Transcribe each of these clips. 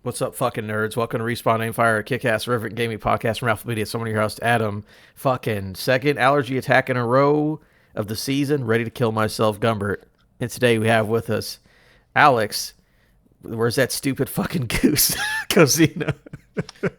What's up, fucking nerds? Welcome to Respawn Aimfire, a kick-ass reverent gaming podcast from Affable. It's someone your host, Adam. Fucking second allergy attack in a row of the season, ready to kill myself, Gumbert. And today we have with us Alex. Where's that stupid fucking goose? Cosina.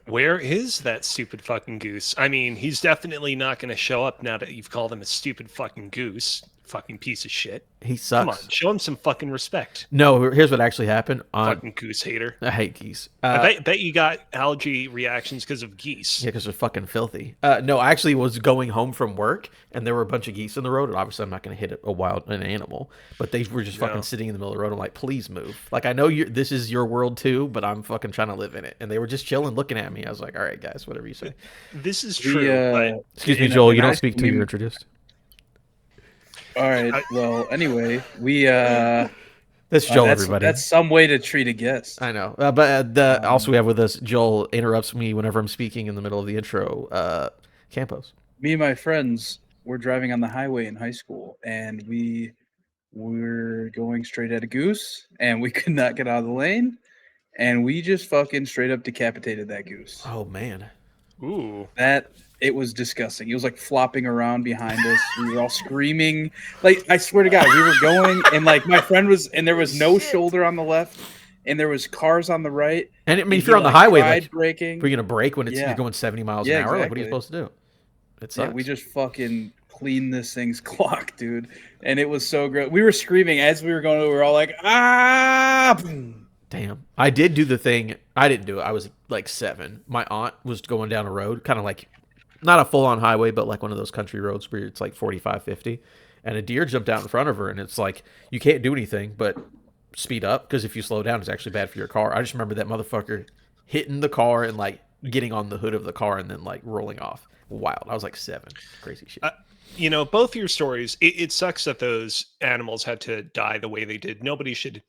Where is that stupid fucking goose? I mean, he's definitely not going to show up now that you've called him a stupid fucking goose. Fucking piece of shit. He sucks. Come on, show him some fucking respect. No, here's what actually happened. Fucking goose hater. I hate geese. I bet you got allergy reactions because of geese. Yeah, because they're fucking filthy. No, I actually was going home from work, and there were a bunch of geese in the road, and obviously I'm not going to hit an animal, but they were just fucking sitting in the middle of the road. I'm like, please move. Like, I know this is your world too, but I'm fucking trying to live in it. And they were just chilling, looking at me. I was like, all right, guys, whatever you say. This is true, but... Excuse me, Joel, you don't speak till you're introduced. All right. Well, anyway, that's Joel, everybody. That's some way to treat a guest. I know. But also we have with us, Joel interrupts me whenever I'm speaking in the middle of the intro. Campos. Me and my friends were driving on the highway in high school, and we were going straight at a goose, and we could not get out of the lane, and we just fucking straight up decapitated that goose. Oh, man. Ooh. It was disgusting. It was like flopping around behind us. We were all screaming. Like, I swear to God, we were going, and like my friend was, and there was no shoulder on the left, and there was cars on the right. And I mean, if you're on the highway, like, braking, we're gonna brake when you're going 70 miles an hour. Exactly. Like, what are you supposed to do? It sucks. Yeah, we just fucking cleaned this thing's clock, dude, and it was so great. We were screaming as we were going. We were all like, ah! Damn. I did do the thing. I didn't do it. I was like 7. My aunt was going down a road, kind of like, not a full-on highway, but like one of those country roads where it's like 45, 50. And a deer jumped out in front of her, and it's like, you can't do anything but speed up, because if you slow down, it's actually bad for your car. I just remember that motherfucker hitting the car and like getting on the hood of the car and then like rolling off. Wild. I was like 7. Crazy shit. You know, both your stories, it sucks that those animals had to die the way they did. Nobody should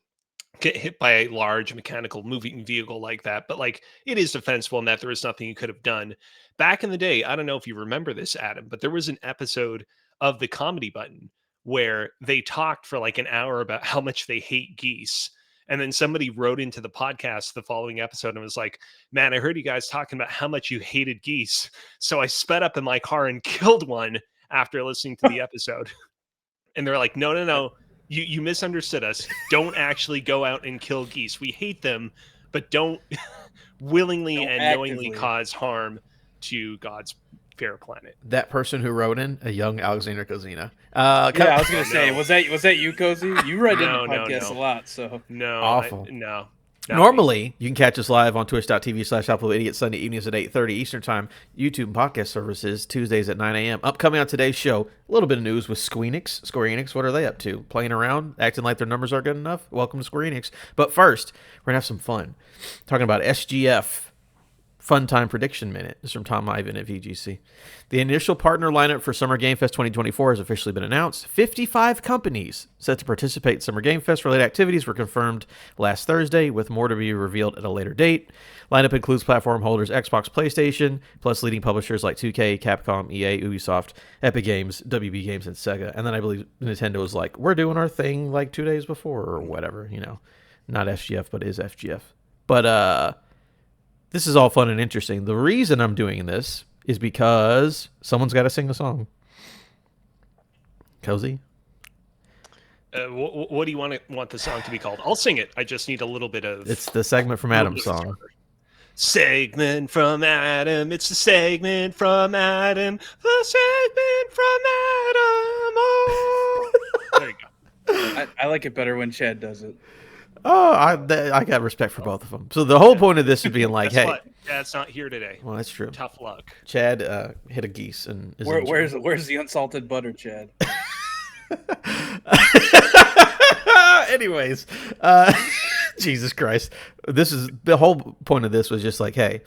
get hit by a large mechanical moving vehicle like that, but like, it is defensible in that there was nothing you could have done. Back in the day, I don't know if you remember this, Adam, but there was an episode of The Comedy Button where they talked for like an hour about how much they hate geese. And then somebody wrote into the podcast the following episode and was like, man, I heard you guys talking about how much you hated geese. So I sped up in my car and killed one after listening to the episode. And they're like, no. You misunderstood us. Don't actually go out and kill geese. We hate them, but don't willingly and knowingly cause harm to God's fair planet. That person who wrote in, a young Alexander Cosina. I was gonna say, was that you, Cozy? You write in the podcast a lot, so no, awful. No. Normally, you can catch us live on twitch.tv/AppleIdiot Sunday evenings at 8:30 Eastern Time. YouTube and podcast services Tuesdays at 9 a.m. Upcoming on today's show, a little bit of news with Square Enix. What are they up to? Playing around, acting like their numbers are good enough? Welcome to Square Enix. But first, we're gonna have some fun talking about SGF. Fun Time Prediction Minute. This is from Tom Ivan at VGC. The initial partner lineup for Summer Game Fest 2024 has officially been announced. 55 companies set to participate in Summer Game Fest. Related activities were confirmed last Thursday, with more to be revealed at a later date. Lineup includes platform holders Xbox, PlayStation, plus leading publishers like 2K, Capcom, EA, Ubisoft, Epic Games, WB Games, and Sega. And then I believe Nintendo was like, we're doing our thing like 2 days before or whatever, you know. Not FGF, but is FGF. But, this is all fun and interesting. The reason I'm doing this is because someone's got to sing the song. Cozy? What do you want the song to be called? I'll sing it. I just need a little bit of... It's the segment from Adam's song. Segment from Adam. It's the segment from Adam. The segment from Adam. Oh. There you go. I like it better when Chad does it. Oh, I got respect for both of them. So the whole point of this is being like, hey, Chad's not here today. Well, that's true. Tough luck. Chad hit a geese and is where's the unsalted butter, Chad? Anyways, Jesus Christ, this is the whole point of this was just like, hey,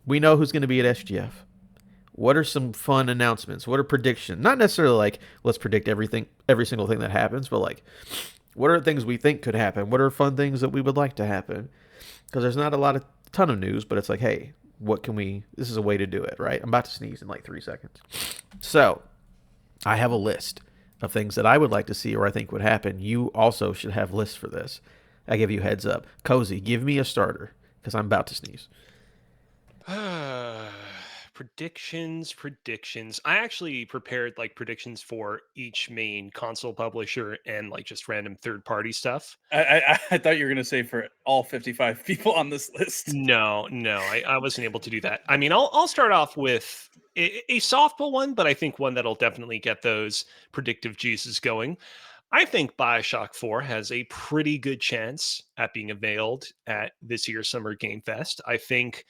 we know who's going to be at SGF. What are some fun announcements? What are predictions? Not necessarily like let's predict every single thing that happens, but like, what are things we think could happen? What are fun things that we would like to happen? Because there's not a ton of news, but it's like, hey, this is a way to do it, right? I'm about to sneeze in like 3 seconds. So, I have a list of things that I would like to see or I think would happen. You also should have lists for this. I give you a heads up. Cozy, give me a starter. because I'm about to sneeze. Predictions. I actually prepared like predictions for each main console publisher and like just random third party stuff. I thought you were gonna say for all 55 people on this list. No, I wasn't able to do that. I mean, I'll start off with a softball one, but I think one that'll definitely get those predictive juices going. I think Bioshock 4 has a pretty good chance at being unveiled at this year's Summer Game Fest. I think,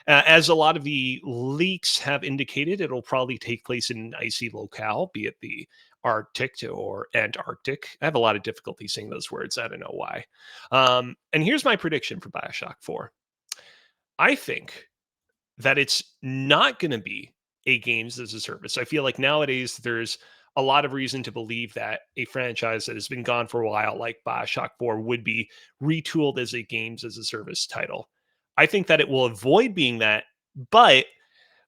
as a lot of the leaks have indicated, it'll probably take place in an icy locale, be it the Arctic or Antarctic. I have a lot of difficulty saying those words. I don't know why. And here's my prediction for Bioshock 4. I think that it's not going to be a games as a service. I feel like nowadays there's a lot of reason to believe that a franchise that has been gone for a while, like Bioshock 4, would be retooled as a games as a service title. I think that it will avoid being that, but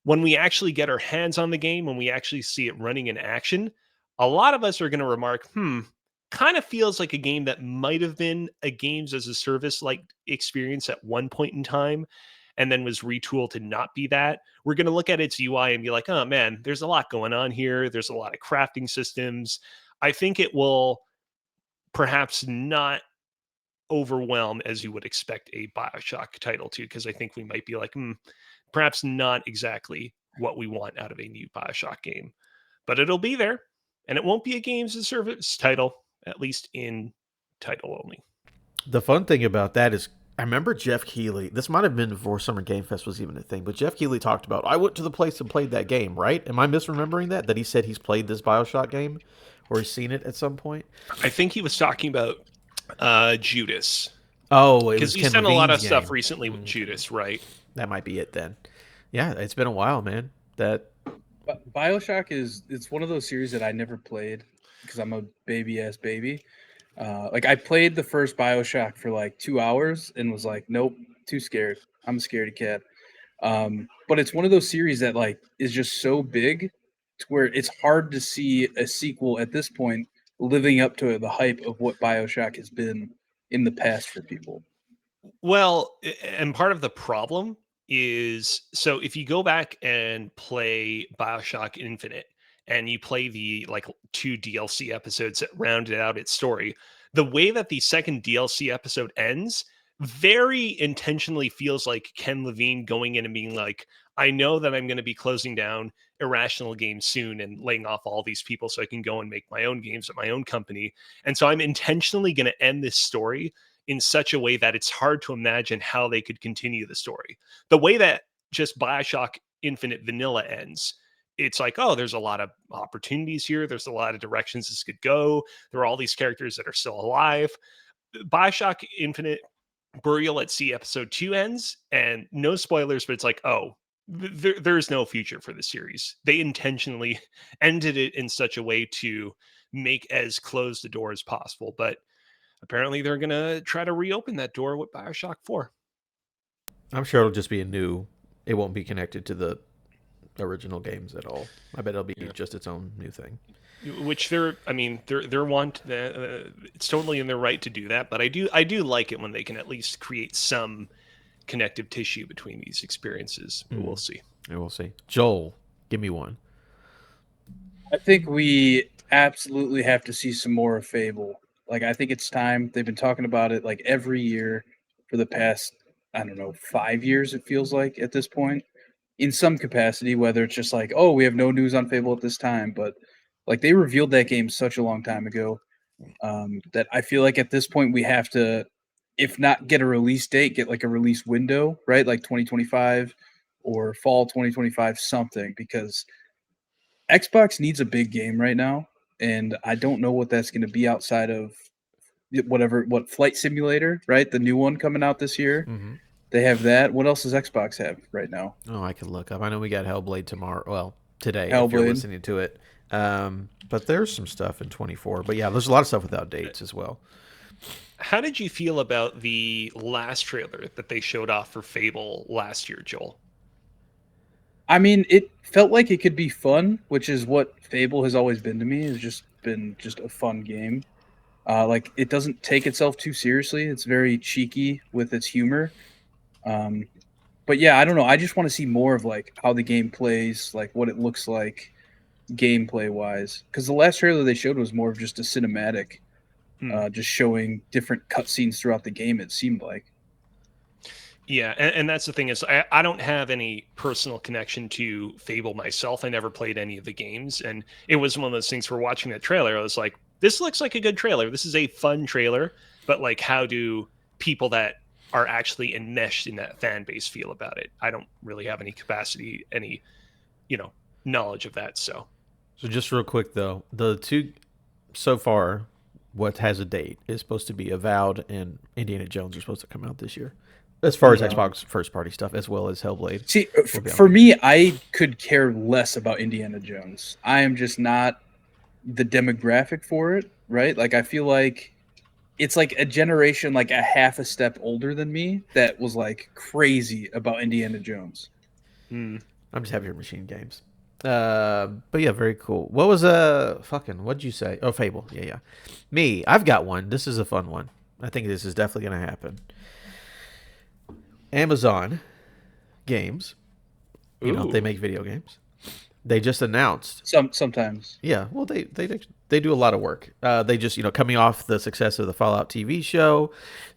when we actually get our hands on the game, when we actually see it running in action, a lot of us are going to remark, kind of feels like a game that might have been a games as a service like experience at one point in time and then was retooled to not be that. We're going to look at its UI and be like, oh man, there's a lot going on here. There's a lot of crafting systems. I think it will perhaps not overwhelm as you would expect a Bioshock title to, because I think we might be like, perhaps not exactly what we want out of a new Bioshock game, but it'll be there, and it won't be a games as a service title, at least in title only. The fun thing about that is, I remember Jeff Keighley. This might have been before Summer Game Fest was even a thing, but Jeff Keighley talked about, I went to the place and played that game, right? Am I misremembering that? That he said he's played this Bioshock game or he's seen it at some point? I think he was talking about Judas, Oh, it because was he's Ken done a lot of Levine's stuff game. recently with Judas, right? That might be it then. Yeah, it's been a while, man. That Bioshock it's one of those series that I never played because I'm a baby ass baby. Like I played the first Bioshock for like 2 hours and was like, nope, too scared. I'm a scaredy cat. But it's one of those series that like is just so big to where it's hard to see a sequel at this point living up to the hype of what Bioshock has been in the past for people. Well, and part of the problem is, so if you go back and play BioShock Infinite and you play the like two DLC episodes that rounded out its story, the way that the second DLC episode ends very intentionally feels like Ken Levine going in and being like, I know that I'm going to be closing down Irrational Games soon and laying off all these people so I can go and make my own games at my own company. And so I'm intentionally going to end this story in such a way that it's hard to imagine how they could continue the story. The way that just Bioshock Infinite Vanilla ends, it's like, oh, there's a lot of opportunities here. There's a lot of directions this could go. There are all these characters that are still alive. Bioshock Infinite Burial at Sea episode 2 ends, and no spoilers, but it's like, oh, there's no future for the series. They intentionally ended it in such a way to make as close the door as possible. But apparently they're going to try to reopen that door with Bioshock 4. I'm sure it'll just be a new. It won't be connected to the original games at all. I bet it'll be Yeah. just its own new thing. Which they're want it's totally in their right to do that, but I do like it when they can at least create some connective tissue between these experiences. But we'll see. And we'll see. Joel, give me one. I think we absolutely have to see some more of Fable. Like I think it's time. They've been talking about it like every year for the past, I don't know, 5 years it feels like at this point. In some capacity, whether it's just like, oh, we have no news on Fable at this time, but like they revealed that game such a long time ago, that I feel like at this point we have to, if not get a release date, get like a release window, right? Like 2025 or fall 2025, something, because Xbox needs a big game right now, and I don't know what that's going to be outside of what Flight Simulator, right? The new one coming out this year. Mm-hmm. They have that. What else does Xbox have right now? Oh, I could look up. I know we got Hellblade tomorrow. Well, today, if you're Hellblade. listening to it. But there's some stuff in 24. But yeah, there's a lot of stuff without dates as well. How did you feel about the last trailer that they showed off for Fable last year, Joel? I mean, it felt like it could be fun, which is what Fable has always been to me. It's just been just a fun game. Like it doesn't take itself too seriously. It's very cheeky with its humor. But yeah, I don't know. I just want to see more of like how the game plays, like what it looks like gameplay wise. Because the last trailer they showed was more of just a cinematic, just showing different cutscenes throughout the game. It seemed like. Yeah, and that's the thing is I don't have any personal connection to Fable myself. I never played any of the games, and it was one of those things for watching that trailer. I was like, this looks like a good trailer. This is a fun trailer, but like, how do people that are actually enmeshed in that fan base feel about it? I don't really have any capacity, any you know knowledge of that. So So just real quick though, the two so far, what has a date is supposed to be Avowed and Indiana Jones are supposed to come out this year. As far as Yeah. Xbox first party stuff, as well as Hellblade. See, will be on for there. me, I could care less about Indiana Jones. I am just not the demographic for it, right? Like I feel like it's like a generation like a half a step older than me that was like crazy about Indiana Jones. hmm. I'm just happy for machine games. But yeah, very cool. What was fucking? What'd you say? Oh, Fable. Yeah, yeah. Me, I've got one. This is a fun one. I think this is definitely gonna happen. Amazon Games. You know they Ooh, make video games. They just announced. Sometimes. Yeah, well they do a lot of work. They just coming off the success of the Fallout TV show,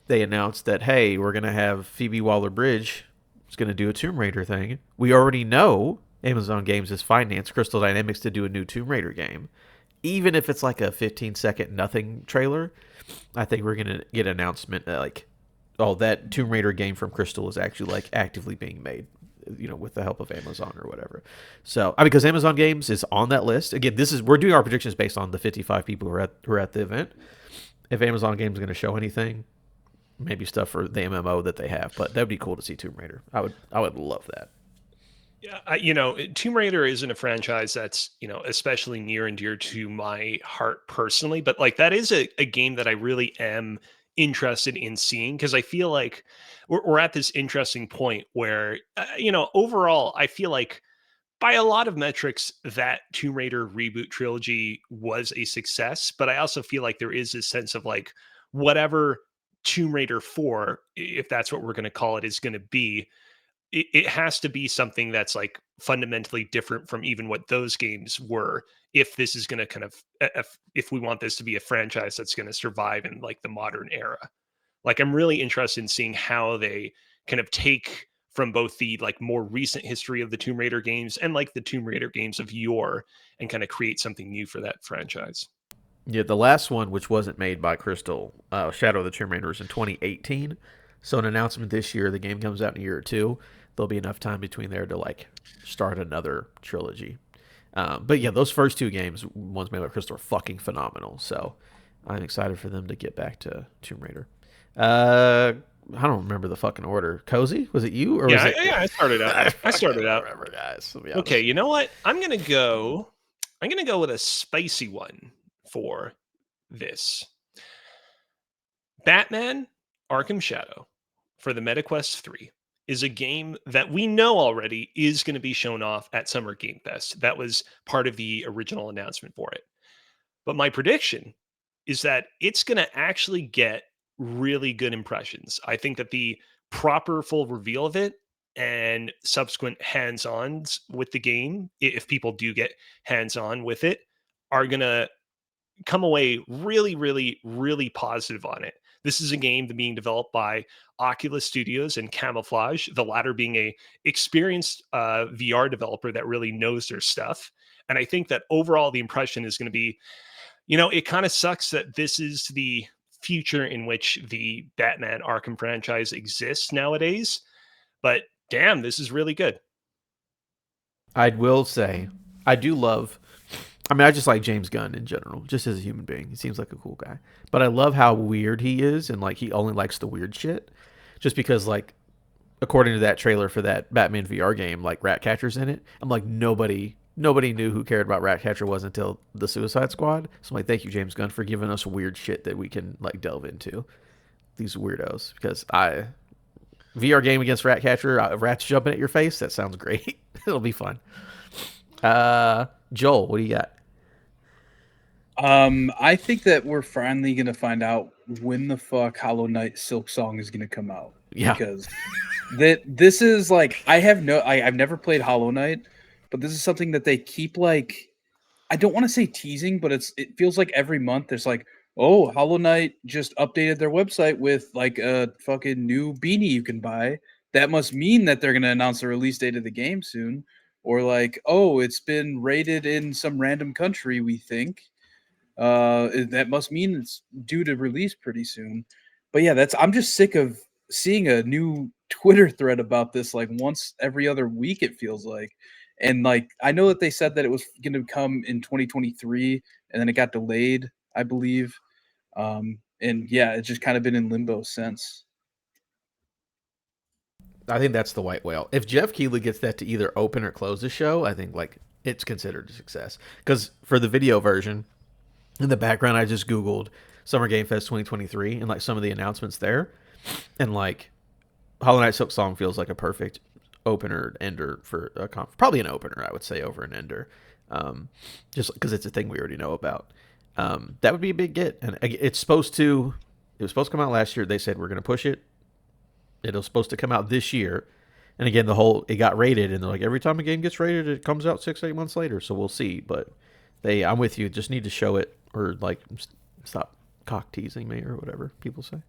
they announced that hey, we're gonna have Phoebe Waller-Bridge is gonna do a Tomb Raider thing. We already know Amazon Games has financed Crystal Dynamics to do a new Tomb Raider game. Even if it's like a 15-second nothing trailer, I think we're gonna get an announcement like, oh, that Tomb Raider game from Crystal is actually like actively being made, with the help of Amazon or whatever. So, I mean, because Amazon Games is on that list. Again, we're doing our predictions based on the 55 people who are at the event. If Amazon Games is going to show anything, maybe stuff for the MMO that they have, but that would be cool to see Tomb Raider. I would love that. yeah, Tomb Raider isn't a franchise that's especially near and dear to my heart personally, but like that is a game that I really am interested in seeing because I feel like we're at this interesting point where overall I feel like by a lot of metrics that Tomb Raider reboot trilogy was a success, but I also feel like there is this sense of like whatever Tomb Raider 4, if that's what we're going to call it, is going to be, it has to be something that's like fundamentally different from even what those games were if this is going to kind of if we want this to be a franchise that's going to survive in like the modern era. Like I'm really interested in seeing how they kind of take from both the like more recent history of the Tomb Raider games and like the Tomb Raider games of yore and kind of create something new for that franchise. Yeah, the last one, which wasn't made by Crystal, Shadow of the Tomb Raider, was in 2018. So an announcement this year, the game comes out in a year or two. There'll be enough time between there to like start another trilogy. But yeah, those first two games, ones made by Crystal, are fucking phenomenal. So I'm excited for them to get back to Tomb Raider. I don't remember the fucking order. Cozy, was it you or was Yeah, it? yeah, I started out. I started Don't out. remember, guys. To be Okay, honest. you know what? I'm gonna go with a spicy one for this. Batman Arkham Shadow for the MetaQuest 3 is a game that we know already is going to be shown off at Summer Game Fest. That was part of the original announcement for it. But my prediction is that it's going to actually get really good impressions. I think that the proper full reveal of it and subsequent hands-ons with the game, if people do get hands-on with it, are going to come away really, really, really positive on it. This is a game being developed by Oculus Studios and Camouflage, the latter being a experienced VR developer that really knows their stuff. And I think that overall the impression is going to be, it kind of sucks that this is the future in which the Batman Arkham franchise exists nowadays. But damn, this is really good. I will say, I do love. I mean, I just like James Gunn in general, just as a human being. He seems like a cool guy. But I love how weird he is, and like he only likes the weird shit. Just because, like, according to that trailer for that Batman VR game, like Ratcatcher's in it. I'm like, nobody knew who cared about Ratcatcher was until the Suicide Squad. So I'm like, thank you, James Gunn, for giving us weird shit that we can like delve into. These weirdos, because I VR game against Ratcatcher, rats jumping at your face. That sounds great. It'll be fun. Joel, what do you got? I think that we're finally gonna find out when the fuck Hollow Knight Silk Song is gonna come out. Yeah. because this is like I've never played Hollow Knight, but this is something that they keep like I don't want to say teasing, but it feels like every month there's like, oh, Hollow Knight just updated their website with like a fucking new beanie you can buy. That must mean that they're gonna announce the release date of the game soon. Or like, oh, it's been rated in some random country, we think. That must mean it's due to release pretty soon. But yeah, I'm just sick of seeing a new Twitter thread about this like once every other week, it feels like. And like I know that they said that it was going to come in 2023 and then it got delayed, I believe. And yeah, it's just kind of been in limbo since. I think that's the white whale. If Jeff Keighley gets that to either open or close the show, I think like it's considered a success. Because for the video version, in the background, I just Googled Summer Game Fest 2023 and like some of the announcements there, and like Hollow Knight Silk Song feels like a perfect opener ender for a probably an opener, I would say, over an ender, just because it's a thing we already know about. That would be a big get, and it's supposed to. It was supposed to come out last year. They said we're going to push it. It was supposed to come out this year, and again, it got rated, and they're like every time a game gets rated, it comes out 6-8 months later. So we'll see. But I'm with you. Just need to show it or like stop cock teasing me or whatever people say.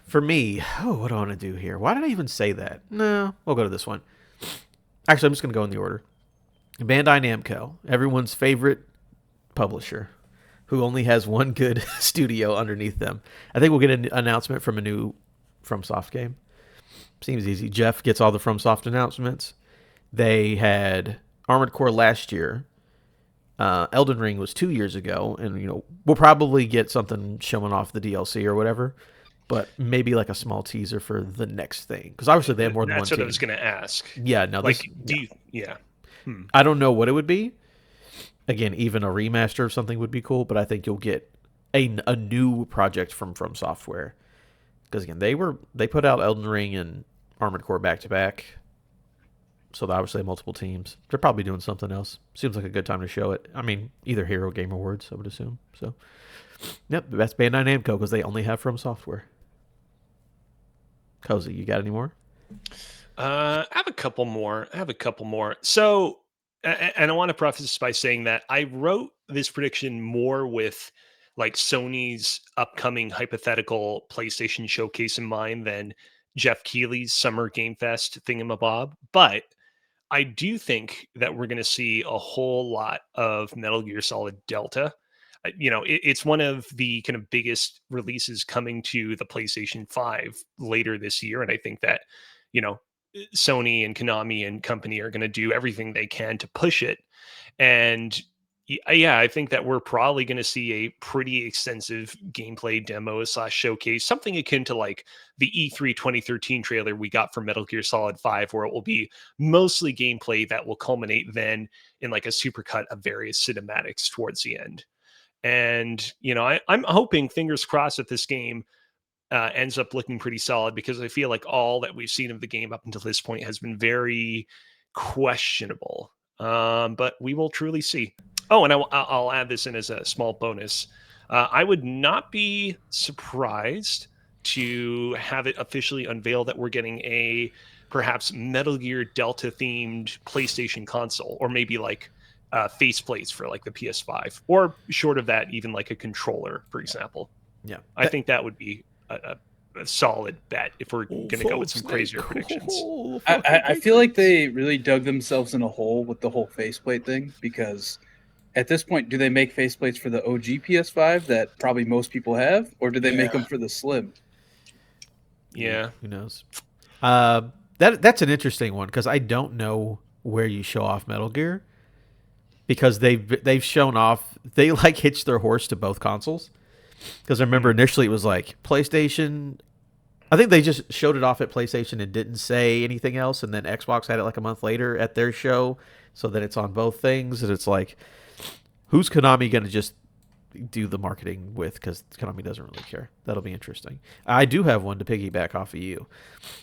For me, what do I want to do here? Why did I even say that? No, we'll go to this one. Actually, I'm just going to go in the order. Bandai Namco, everyone's favorite publisher, who only has one good studio underneath them. I think we'll get an announcement from a new FromSoft game. Seems easy. Jeff gets all the FromSoft announcements. They had Armored Core last year. Elden Ring was 2 years ago, and we'll probably get something showing off the DLC or whatever, but maybe like a small teaser for the next thing, because obviously they have more than one team. That's what I was going to ask. Yeah, no, like, yeah. I don't know what it would be. Again, even a remaster of something would be cool, but I think you'll get a new project from Software, because again they put out Elden Ring and Armored Core back to back. So they obviously have multiple teams. They're probably doing something else. Seems like a good time to show it. I mean, either Hero Game Awards, I would assume. So, yep, that's Bandai Namco because they only have From Software. Cozy, you got any more? I have a couple more. So, and I want to preface this by saying that I wrote this prediction more with like Sony's upcoming hypothetical PlayStation showcase in mind than Jeff Keighley's Summer Game Fest thingamabob. But I do think that we're going to see a whole lot of Metal Gear Solid Delta. It's one of the kind of biggest releases coming to the PlayStation 5 later this year. And I think that, you know, Sony and Konami and company are going to do everything they can to push it. And yeah, I think that we're probably going to see a pretty extensive gameplay demo / showcase, something akin to like the E3 2013 trailer we got for Metal Gear Solid 5, where it will be mostly gameplay that will culminate then in like a supercut of various cinematics towards the end. And, I'm hoping, fingers crossed, that this game ends up looking pretty solid, because I feel like all that we've seen of the game up until this point has been very questionable. But we will truly see. Oh, and I'll add this in as a small bonus. I would not be surprised to have it officially unveiled that we're getting a perhaps Metal Gear Delta themed PlayStation console, or maybe like faceplates for like the PS5, or short of that, even like a controller, for example. Yeah, I think that would be a solid bet if we're going to go with some crazier predictions. I feel like they really dug themselves in a hole with the whole faceplate thing, because at this point, do they make faceplates for the OG PS5 that probably most people have, or do they make them for the Slim? Yeah. Who knows? That's an interesting one, because I don't know where you show off Metal Gear, because they've shown off, they like hitched their horse to both consoles. Because I remember initially it was like PlayStation. I think they just showed it off at PlayStation and didn't say anything else. And then Xbox had it like a month later at their show, so that it's on both things. And it's like, who's Konami going to just do the marketing with? Because Konami doesn't really care. That'll be interesting. I do have one to piggyback off of you,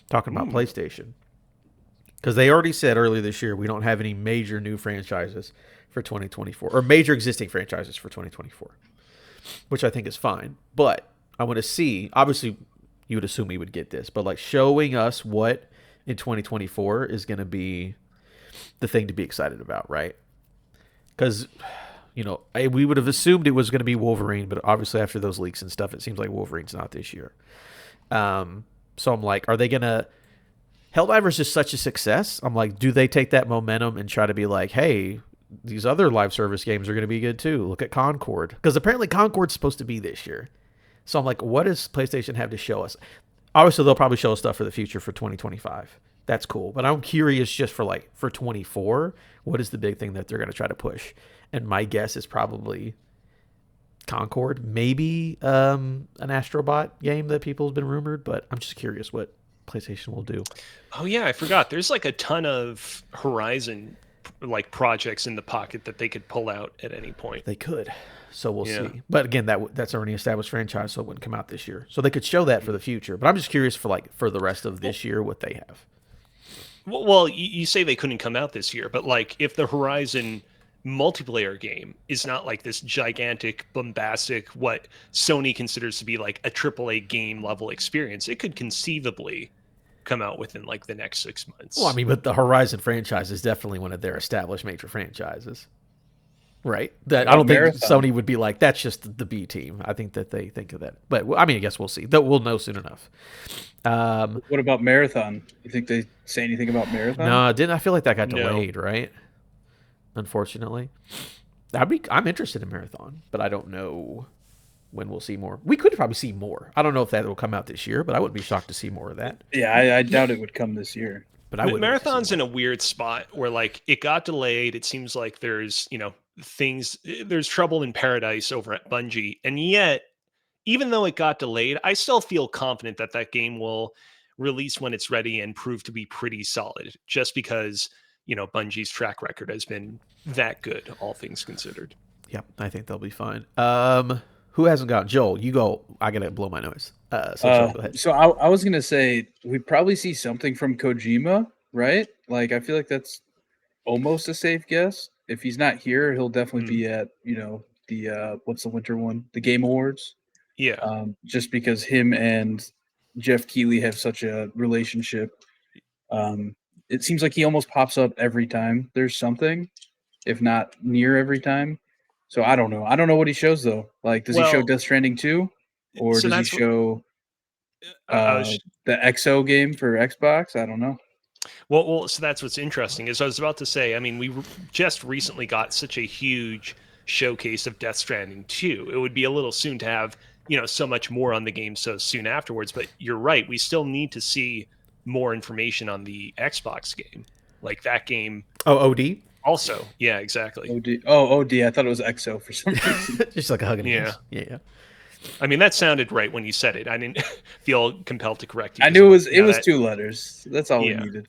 talking about PlayStation. Because they already said earlier this year we don't have any major new franchises for 2024, or major existing franchises for 2024. Which I think is fine. But I want to see. Obviously, you would assume he would get this, but like showing us what in 2024 is going to be the thing to be excited about, right? Because we would have assumed it was going to be Wolverine, but obviously after those leaks and stuff, it seems like Wolverine's not this year. So I'm like, are they going to? Helldivers is such a success. I'm like, do they take that momentum and try to be like, hey, these other live service games are going to be good too. Look at Concord. Because apparently Concord's supposed to be this year. So I'm like, what does PlayStation have to show us? Obviously, they'll probably show us stuff for the future for 2025. That's cool. But I'm curious just for 24, what is the big thing that they're going to try to push? And my guess is probably Concord. Maybe an Astrobot game that people have been rumored. But I'm just curious what PlayStation will do. Oh yeah, I forgot. There's like a ton of Horizon like projects in the pocket that they could pull out at any point. They could. So we'll see. But again, that's already an established franchise, so it wouldn't come out this year. So they could show that for the future. But I'm just curious for the rest of this year what they have. Well, you say they couldn't come out this year, but like if the Horizon multiplayer game is not like this gigantic, bombastic, what Sony considers to be like a AAA game level experience, it could conceivably come out within like the next 6 months. Well, I mean, but the Horizon franchise is definitely one of their established major franchises, right? That I don't think Sony would be like, that's just the B team. I think that they think of that. But I mean, I guess we'll see. We'll know soon enough. What about Marathon? You think they say anything about Marathon? No, didn't. I feel like that got delayed, right? Unfortunately. I'm interested in Marathon, but I don't know when we'll see more. We could probably see more. I don't know if that will come out this year, but I wouldn't be shocked to see more of that. Yeah, I doubt it would come this year. But I would. Marathon's in a weird spot where like it got delayed. It seems like there's, there's trouble in paradise over at Bungie. And yet, even though it got delayed, I still feel confident that that game will release when it's ready and prove to be pretty solid, just because, Bungie's track record has been that good, all things considered. Yep, I think they'll be fine. Who hasn't got Joel? You go. I gotta blow my nose. Joel, go ahead. So I was gonna say we'd probably see something from Kojima, right? Like I feel like that's almost a safe guess. If he's not here, he'll definitely be at the what's the winter one? The Game Awards. Yeah. Just because him and Jeff Keighley have such a relationship. It seems like he almost pops up every time there's something, if not near every time. So I don't know. I don't know what he shows though. Like, does he show Death Stranding 2? Or does he show the XO game for Xbox? I don't know. Well, so that's what's interesting is I was about to say, I mean, we just recently got such a huge showcase of Death Stranding 2. It would be a little soon to have, so much more on the game so soon afterwards. But you're right. We still need to see more information on the Xbox game. Like that game. Oh, OD? Also, yeah, exactly. OD. Oh, OD. I thought it was XO for some reason. Just like a hug. Yeah. Yeah. I mean, that sounded right when you said it. I didn't feel compelled to correct you. I knew it was 2 letters. That's all we needed.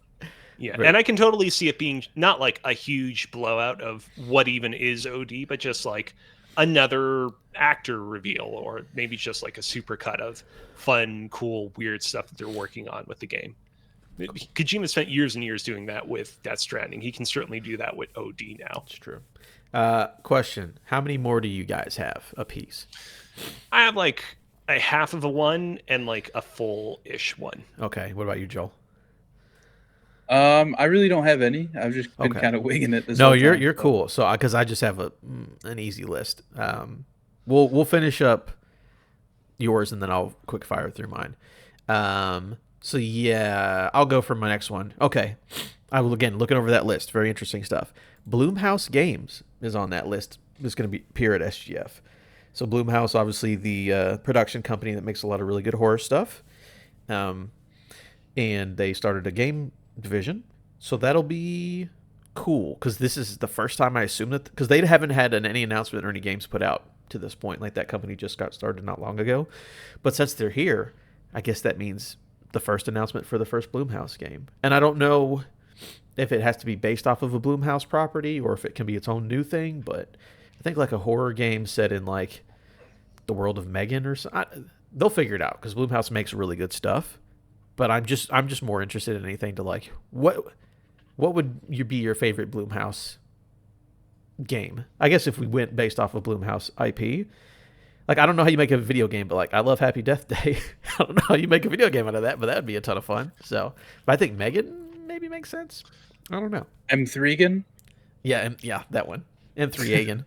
Yeah, right. And I can totally see it being not like a huge blowout of what even is OD, but just like another actor reveal, or maybe just like a supercut of fun, cool, weird stuff that they're working on with the game. Kojima spent years and years doing that with Death Stranding. He can certainly do that with OD now. It's true. Question: how many more do you guys have a piece? I have like a half of a one and like a full-ish one. Okay. What about you, Joel? I really don't have any. I've just been kind of winging it. No, you're cool. So because I just have an easy list. We'll finish up yours and then I'll quick fire through mine. So yeah, I'll go for my next one. Okay, I will again looking over that list. Very interesting stuff. Bloomhouse Games is on that list. It's going to appear at SGF. So Bloomhouse, obviously the production company that makes a lot of really good horror stuff, and they started a game division, so that'll be cool because this is the first time I assume that because they haven't had any announcement or any games put out to this point. Like that company just got started not long ago, but since they're here, I guess that means the first announcement for the first Bloomhouse game. And I don't know if it has to be based off of a Bloomhouse property or if it can be its own new thing, but I think like a horror game set in like the world of Megan or something. They'll figure it out because Bloomhouse makes really good stuff. But I'm just more interested in anything to like what would be your favorite Bloomhouse game? I guess if we went based off of Bloomhouse IP, Like, I don't know how you make a video game, but like, I love Happy Death Day. I don't know how you make a video game out of that, but that would be a ton of fun. So, but I think Megan maybe makes sense. I don't know. M3gan. Yeah, that one. M3 Agan.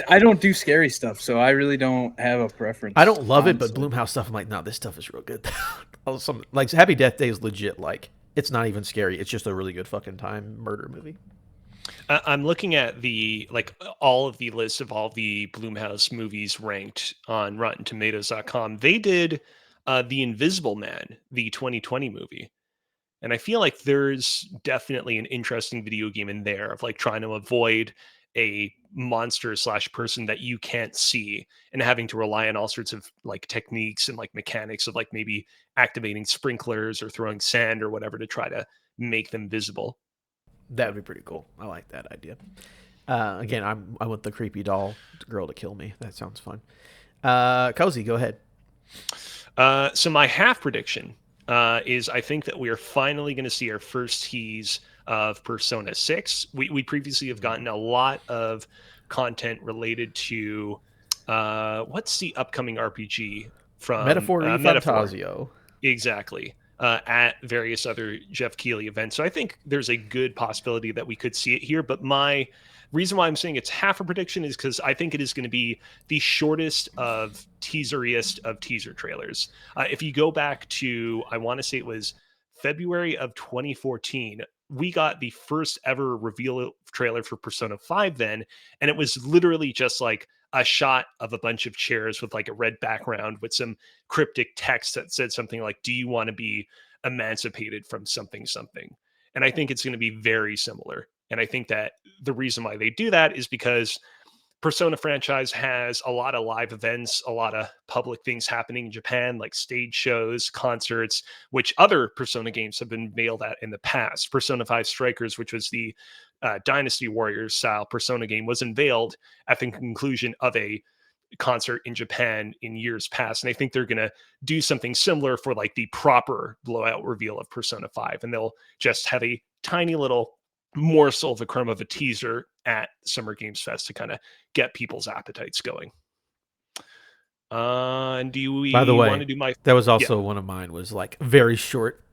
I don't do scary stuff, so I really don't have a preference. I don't love it, but honestly. Blumhouse stuff, I'm like, no, this stuff is real good. Like Happy Death Day is legit. Like, it's not even scary. It's just a really good fucking time murder movie. I'm looking at all of the lists of all the Blumhouse movies ranked on RottenTomatoes.com. They did The Invisible Man, the 2020 movie. And I feel like there's definitely an interesting video game in there of like trying to avoid a monster slash person that you can't see and having to rely on all sorts of like techniques and like mechanics of like maybe activating sprinklers or throwing sand or whatever to try to make them visible. That would be pretty cool. I like that idea. Again, I want the creepy doll girl to kill me. That sounds fun. Cozy, go ahead. So my half prediction is I think that we are finally going to see our first tease of Persona 6. We previously have gotten a lot of content related to what's the upcoming RPG from Metaphor e Metaphor. Fantasio. Exactly. At various other Jeff Keighley events. So I think there's a good possibility that we could see it here. But my reason why I'm saying it's half a prediction is because I think it is going to be the shortest of teaseriest of teaser trailers. If you go back to, I want to say it was February of 2014, we got the first ever reveal trailer for Persona 5 then. And it was literally just like a shot of a bunch of chairs with like a red background with some cryptic text that said something like, do you want to be emancipated from something? And I think it's going to be very similar. And I think that the reason why they do that is because Persona franchise has a lot of live events, a lot of public things happening in Japan, like stage shows, concerts, which other Persona games have been nailed at in the past. Persona 5 Strikers, which was the Dynasty Warriors style Persona game, was unveiled at the conclusion of a concert in Japan in years past. And I think they're going to do something similar for like the proper blowout reveal of Persona 5. And they'll just have a tiny little morsel of a crumb of a teaser at Summer Games Fest to kind of get people's appetites going. And do we By the way, want to do my... that was also one of mine, was like very short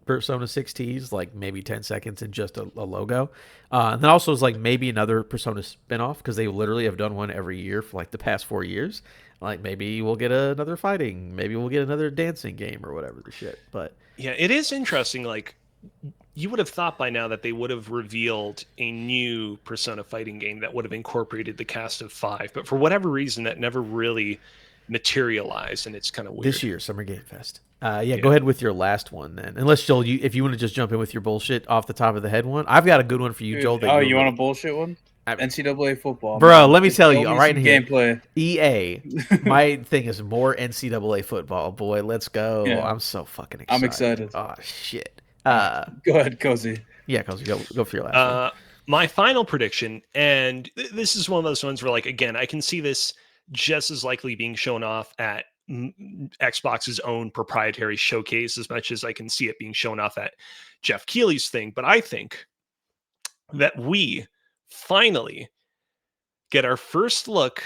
Persona 6 tease, like maybe 10 seconds and just a logo. And then also was like maybe another Persona spinoff, because they literally have done one every year for like the past 4 years. Like maybe we'll get another fighting, maybe we'll get another dancing game or whatever the shit. But yeah, it is interesting. Like, you would have thought by now that they would have revealed a new Persona fighting game that would have incorporated the cast of 5, but for whatever reason that never really materialized, and it's kind of weird. This year, Summer Game Fest. Yeah, go ahead with your last one then. Unless, Joel, if you want to just jump in with your bullshit off the top of the head one. I've got a good one for you, Joel. Oh, you want a bullshit one? NCAA football. Bro, man. Let me tell you, all right here. Gameplay. EA, my thing is more NCAA football. Boy, let's go. Yeah. I'm so fucking excited. I'm excited. Oh, shit. Go ahead, Cozy. Yeah, Cozy, go for your last one. My final prediction, and this is one of those ones where, like, again, I can see this just as likely being shown off at Xbox's own proprietary showcase as much as I can see it being shown off at Jeff Keighley's thing. But I think that we finally get our first look,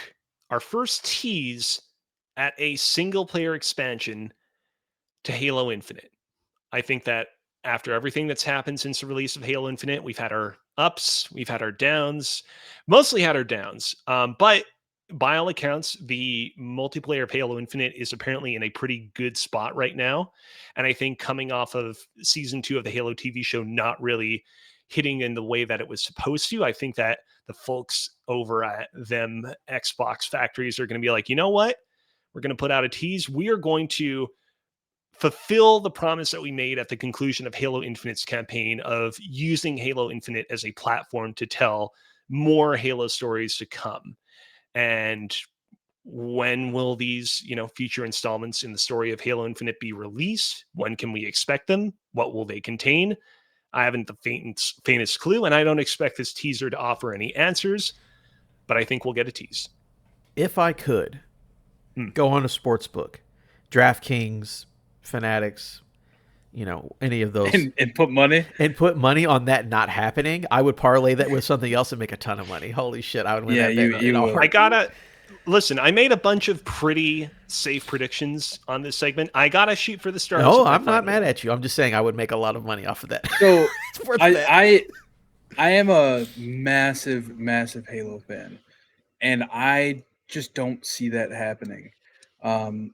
our first tease at a single player expansion to Halo Infinite. I think that after everything that's happened since the release of Halo Infinite, we've had our ups, we've had our downs, mostly had our downs. But by all accounts, the multiplayer of Halo Infinite is apparently in a pretty good spot right now. And I think coming off of season 2 of the Halo TV show not really hitting in the way that it was supposed to, I think that the folks over at them Xbox factories are going to be like, you know what? We're going to put out a tease. We are going to fulfill the promise that we made at the conclusion of Halo Infinite's campaign of using Halo Infinite as a platform to tell more Halo stories to come. And when will these, future installments in the story of Halo Infinite be released? When can we expect them? What will they contain? I haven't the faintest clue, and I don't expect this teaser to offer any answers, but I think we'll get a tease. If I could go on a sports book, DraftKings, Fanatics, any of those, and put money on that not happening, I would parlay that with something else and make a ton of money. Holy shit, I would win that. I Listen, I made a bunch of pretty safe predictions on this segment. I got to shoot for the stars No, with my I'm not final mad one. at you. I'm just saying I would make a lot of money off of that. So It's worth I that. I I am a massive Halo fan, and I just don't see that happening.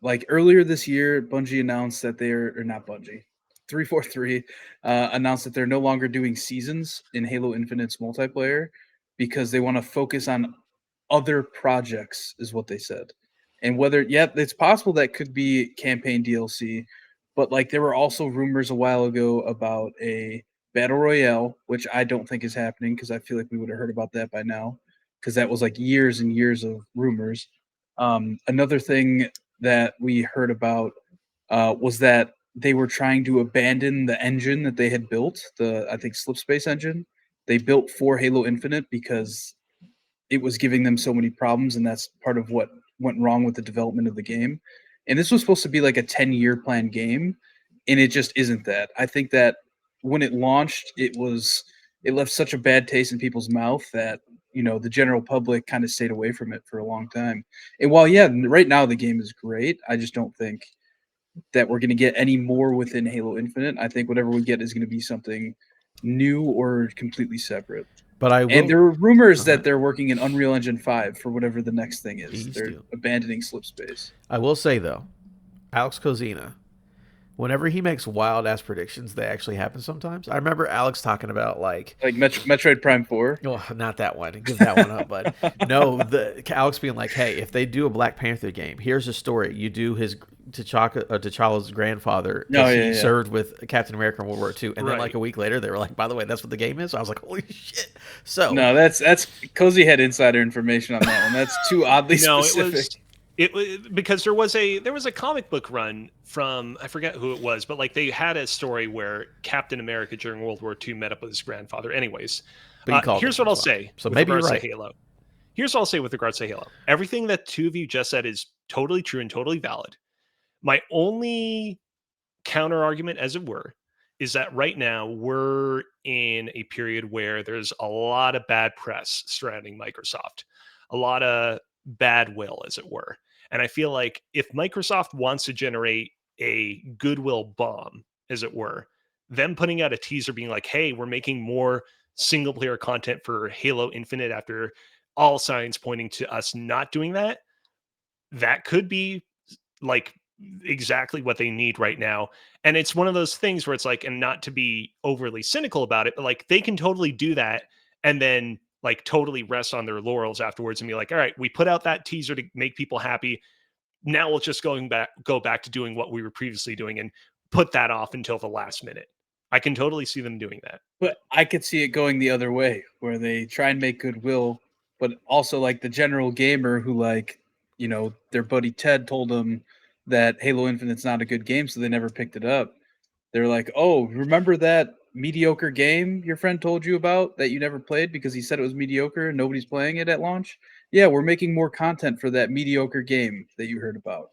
Like earlier this year, Bungie announced that they're or not Bungie, 343 announced that they're no longer doing seasons in Halo Infinite's multiplayer because they want to focus on other projects, is what they said. And whether, yeah, it's possible that could be campaign DLC, but like there were also rumors a while ago about a battle royale, which I don't think is happening because I feel like we would have heard about that by now because that was like years and years of rumors. Another thing that we heard about was that they were trying to abandon the engine that they had built, the I think Slipspace engine they built for Halo Infinite because it was giving them so many problems, and that's part of what went wrong with the development of the game. And this was supposed to be like a 10-year plan game, and it just isn't that. I think that when it launched, it left such a bad taste in people's mouth that the general public kind of stayed away from it for a long time. And while yeah, right now the game is great, I just don't think that we're going to get any more within Halo Infinite. I think whatever we get is going to be something new or completely separate. But I And will. there were rumors Uh-huh. that they're working in Unreal Engine 5 for whatever the next thing is. He's They're still. abandoning Slipspace. I will say though, Alex Kozina, whenever he makes wild ass predictions, they actually happen sometimes. I remember Alex talking about like, Like Metroid Prime 4. oh, not that one. Give that one up, but no, the Alex being like, hey, if they do a Black Panther game, here's a story. You do his T'Challa's grandfather No, because yeah, he yeah. served with Captain America in World War II, and then like Right. a week later, they were like, by the way, that's what the game is. I was like, holy shit! So No, that's Cozy had insider information on that one. That's too oddly No, specific. it was because there was a comic book run from, I forget who it was, but like they had a story where Captain America during World War II met up with his grandfather. Anyways, but he called here's it what I'll as well. say So with maybe you're regards to right. Halo. Here's what I'll say with regards to Halo. Everything that two of you just said is totally true and totally valid. My only counter argument, as it were, is that right now we're in a period where there's a lot of bad press surrounding Microsoft, a lot of bad will, as it were. And I feel like if Microsoft wants to generate a goodwill bomb, as it were, them putting out a teaser being like, hey, we're making more single player content for Halo Infinite after all signs pointing to us not doing that, that could be like exactly what they need right now. And it's one of those things where it's like, and not to be overly cynical about it, but like they can totally do that and then like totally rest on their laurels afterwards and be like, all right, we put out that teaser to make people happy. Now we'll just go back to doing what we were previously doing and put that off until the last minute. I can totally see them doing that. But I could see it going the other way, where they try and make goodwill, but also like the general gamer who their buddy Ted told them that Halo Infinite's not a good game, so they never picked it up. They're like, "Oh, remember that mediocre game your friend told you about that you never played because he said it was mediocre and nobody's playing it at launch? Yeah, we're making more content for that mediocre game that you heard about."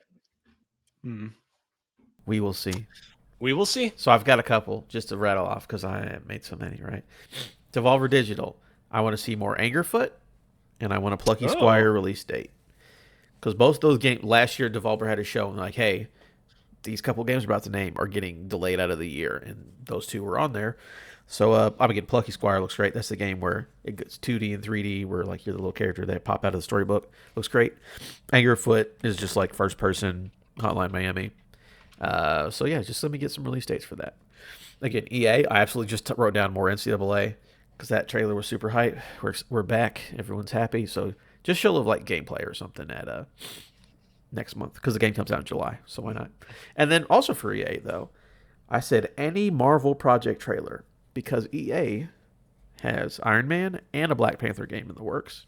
Hmm. We will see. We will see. So I've got a couple just to rattle off because I made so many. Right, Devolver Digital. I want to see more Angerfoot, and I want a Plucky Oh, Squire release date. Because both those games last year, Devolver had a show and like, hey, these couple games we're about to name are getting delayed out of the year, and those two were on there. So I'm again, Plucky Squire looks great. That's the game where it gets 2D and 3D, where like you're the little character that pop out of the storybook. Looks great. Angerfoot is just like first person Hotline Miami. So yeah, just let me get some release dates for that. Again, EA, I absolutely just wrote down more NCAA because that trailer was super hype. We're back. Everyone's happy. So just show a little like gameplay or something at next month because the game comes out in July. So why not? And then also for EA though, I said any Marvel project trailer because EA has Iron Man and a Black Panther game in the works.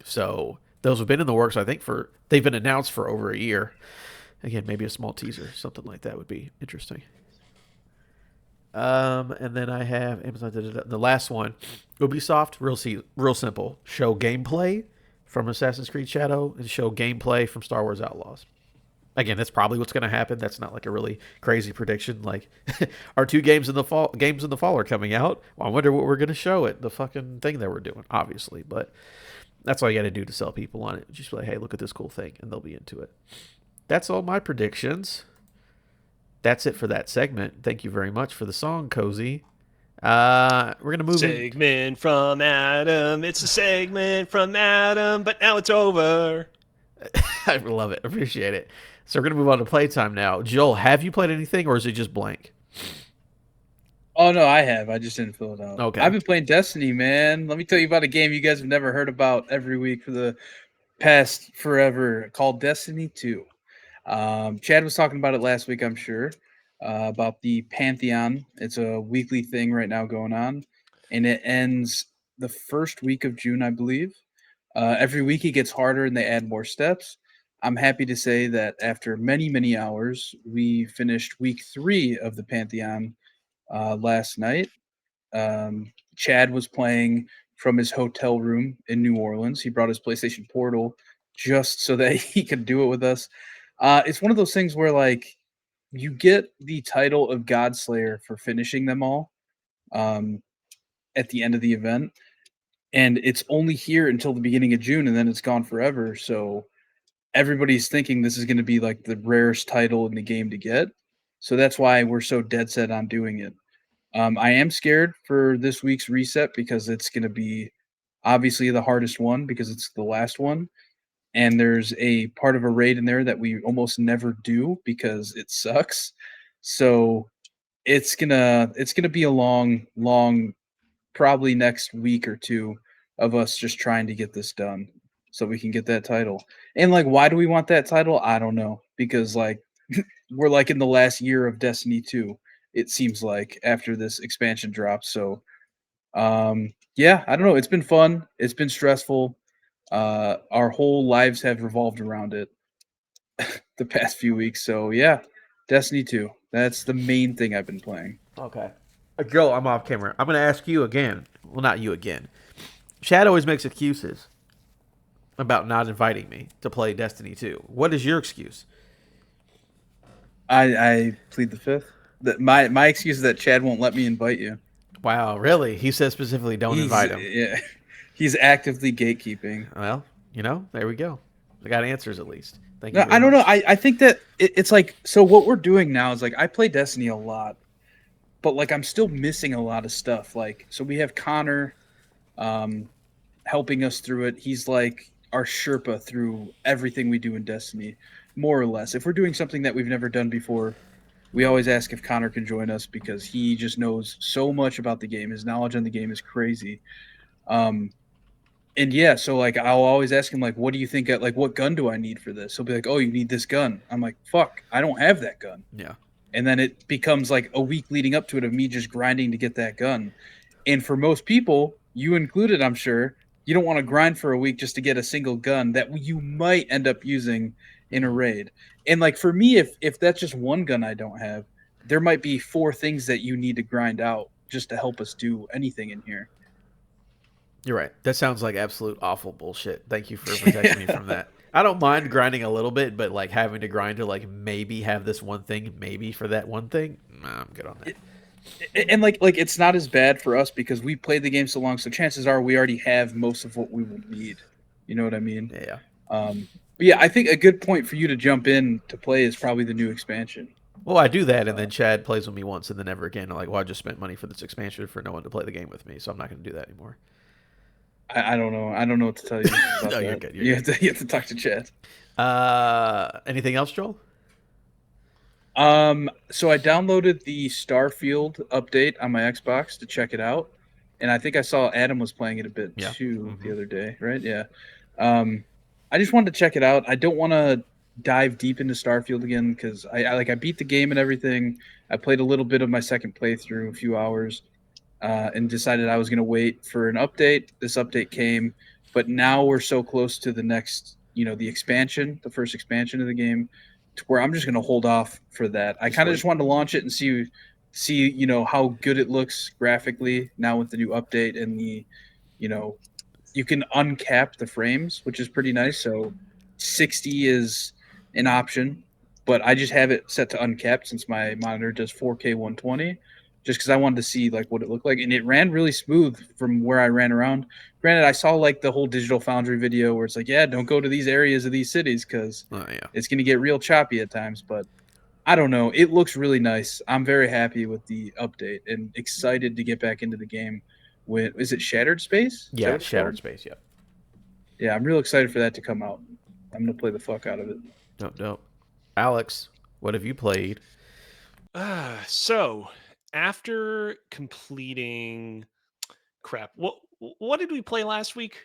So those have been in the works. I think they've been announced for over a year. Again, maybe a small teaser, something like that would be interesting. And then I have Amazon. The last one, Ubisoft. Real simple. Show gameplay from Assassin's Creed Shadow and show gameplay from Star Wars Outlaws. Again, that's probably what's going to happen. That's not like a really crazy prediction. Like, our two games in the fall are coming out. Well, I wonder what we're going to show at the fucking thing that we're doing. Obviously, but That's all you got to do to sell people on it. Just be like, hey, look at this cool thing, and they'll be into it. That's all my predictions. That's it for that segment. Thank you very much for the song, Cozy. We're gonna move in. Segment from Adam. It's a segment from Adam, but now it's over. I love it. Appreciate it. So we're gonna move on to playtime now. Joel, have you played anything, or is it just blank? Oh no, I have. I just didn't fill it out. Okay. I've been playing Destiny, man. Let me tell you about a game you guys have never heard about every week for the past forever called Destiny 2. Chad was talking about it last week, I'm sure, about the Pantheon. It's a weekly thing right now going on, and it ends the first week of June, I believe. Every week it gets harder and they add more steps. I'm happy to say that after many, many hours, we finished week 3 of the Pantheon last night. Chad was playing from his hotel room in New Orleans. He brought his PlayStation Portal just so that he could do it with us. It's one of those things where like you get the title of Godslayer for finishing them all um, at the end of the event, and it's only here until the beginning of June, and then it's gone forever. So everybody's thinking this is going to be like the rarest title in the game to get. So that's why we're so dead set on doing it. I am scared for this week's reset because it's going to be obviously the hardest one because it's the last one. And there's a part of a raid in there that we almost never do because it sucks. So it's gonna be a long, probably next week or two of us just trying to get this done so we can get that title. And like, why do we want that title? I don't know because like we're like in the last year of Destiny 2, it seems like after this expansion drops. So yeah, I don't know. It's been fun. It's been stressful. Our whole lives have revolved around it the past few weeks. So yeah, Destiny 2. That's the main thing I've been playing. Okay. Joel, I'm off camera. I'm gonna ask you again. Well, not you again. Chad always makes excuses about not inviting me to play Destiny 2. What is your excuse? I plead the fifth. That my excuse is that Chad won't let me invite you. Wow, really? He says specifically don't invite him. Yeah, he's actively gatekeeping. Well, there we go. I got answers at least. Thank you No, very I don't know. much. I think that it's like so. What we're doing now is like I play Destiny a lot, but like I'm still missing a lot of stuff. Like so, we have Connor, um, helping us through it. He's like our Sherpa through everything we do in Destiny, more or less. If we're doing something that we've never done before, we always ask if Connor can join us because he just knows so much about the game. His knowledge on the game is crazy. Um, and yeah, so like I'll always ask him like, "What do you think? Like, what gun do I need for this?" He'll be like, "Oh, you need this gun." I'm like, "Fuck, I don't have that gun." Yeah. And then it becomes like a week leading up to it of me just grinding to get that gun. And for most people, you included, I'm sure, you don't want to grind for a week just to get a single gun that you might end up using in a raid. And like for me, if that's just one gun I don't have, there might be 4 things that you need to grind out just to help us do anything in here. You're right. That sounds like absolute awful bullshit. Thank you for protecting me from that. I don't mind grinding a little bit, but like having to grind to like maybe have this one thing, maybe for that one thing, nah, I'm good on that. And like it's not as bad for us because we played the game so long, so chances are we already have most of what we will need. You know what I mean? Yeah. But yeah, I think a good point for you to jump in to play is probably the new expansion. Well, I do that, and then Chad plays with me once, and then never again. I'm like, well, I just spent money for this expansion for no one to play the game with me, so I'm not going to do that anymore. I don't know. I don't know what to tell you about No, that. you're good. You have to talk to Chad. Anything else, Joel? So I downloaded the Starfield update on my Xbox to check it out, and I think I saw Adam was playing it a bit Yeah. too the other day, right? Yeah. I just wanted to check it out. I don't want to dive deep into Starfield again because I beat the game and everything. I played a little bit of my second playthrough, a few hours, and decided I was going to wait for an update. This update came, but now we're so close to the next, the expansion, the first expansion of the game, to where I'm just going to hold off for that. I kind of just wanted to launch it and see how good it looks graphically now with the new update and you know, you can uncap the frames, which is pretty nice. So 60 is an option, but I just have it set to uncapped since my monitor does 4K 120. just because I wanted to see like what it looked like, and it ran really smooth from where I ran around. Granted, I saw like the whole Digital Foundry video where it's like, yeah, don't go to these areas of these cities because Oh yeah. it's going to get real choppy at times. But I don't know. It looks really nice. I'm very happy with the update and excited to get back into the game. With is it Shattered Space? Is that Yeah, what it's Shattered called? Space. Yeah. Yeah, I'm real excited for that to come out. I'm gonna play the fuck out of it. Dope, dope. Alex, what have you played? So after completing crap, what did we play last week?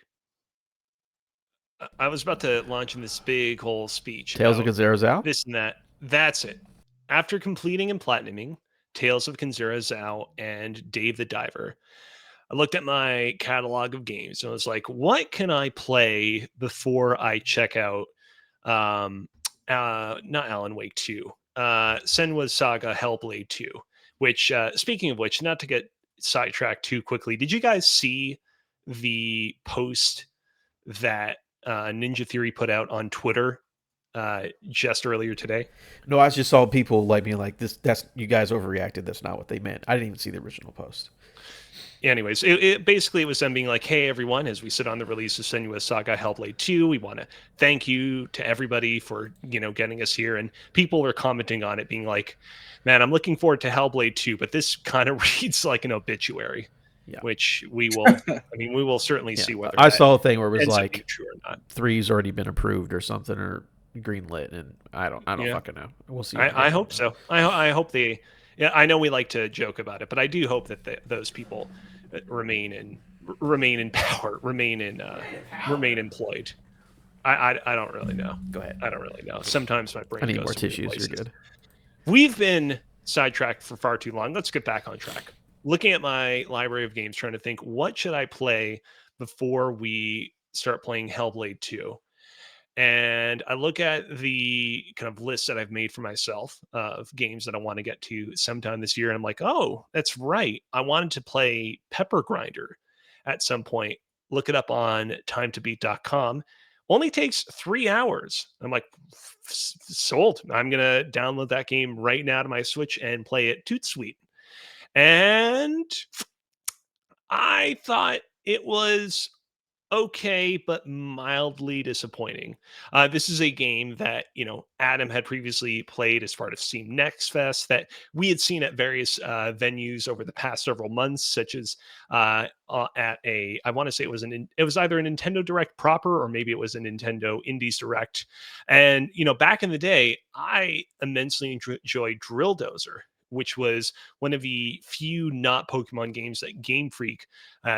I was about to launch in this big whole speech Tales of about Ganzera's out. this and that. That's it. After completing and platinuming Tales of Kanzera Zhao and Dave the Diver, I looked at my catalog of games and I was like, what can I play before I check out not Alan Wake 2, Senwa's Saga Hellblade 2, which speaking of which, not to get sidetracked too quickly, did you guys see the post that Ninja Theory put out on Twitter just earlier today? No, I just saw people like being like, "This, that's you guys overreacted. That's not what they meant." I didn't even see the original post. Anyways, it basically was them being like, hey, everyone, as we sit on the release of Senua's Saga Hellblade 2, we want to thank you to everybody for, getting us here. And people were commenting on it being like, man, I'm looking forward to Hellblade 2, but this kind of reads like an obituary, Yeah, which we will certainly yeah. see whether I that saw a thing where it was ends up being like true or not. 3's already been approved or something or greenlit, and I don't Yeah. fucking know. We'll see. When it I comes hope out. so. I hope they. Yeah, I know we like to joke about it, but I do hope that those people remain in power, remain employed. I don't really know. Go ahead. I don't really know. Sometimes my I brain need goes more to weird tissues. You're places. good. We've been sidetracked for far too long. Let's get back on track. Looking at my library of games, trying to think what should I play before we start playing Hellblade 2. And I look at the kind of list that I've made for myself of games that I want to get to sometime this year. And I'm like, oh, that's right. I wanted to play Pepper Grinder at some point. Look it up on timetobeat.com. Only takes 3 hours. I'm like, sold. I'm going to download that game right now to my Switch and play it toot sweet. And I thought it was okay, but mildly disappointing. This is a game that Adam had previously played as part of Steam Next Fest that we had seen at various venues over the past several months, such as at a I want to say it was either a Nintendo Direct proper or maybe it was a Nintendo Indies Direct. And back in the day, I immensely enjoyed Drill Dozer, which was one of the few not Pokemon games that Game Freak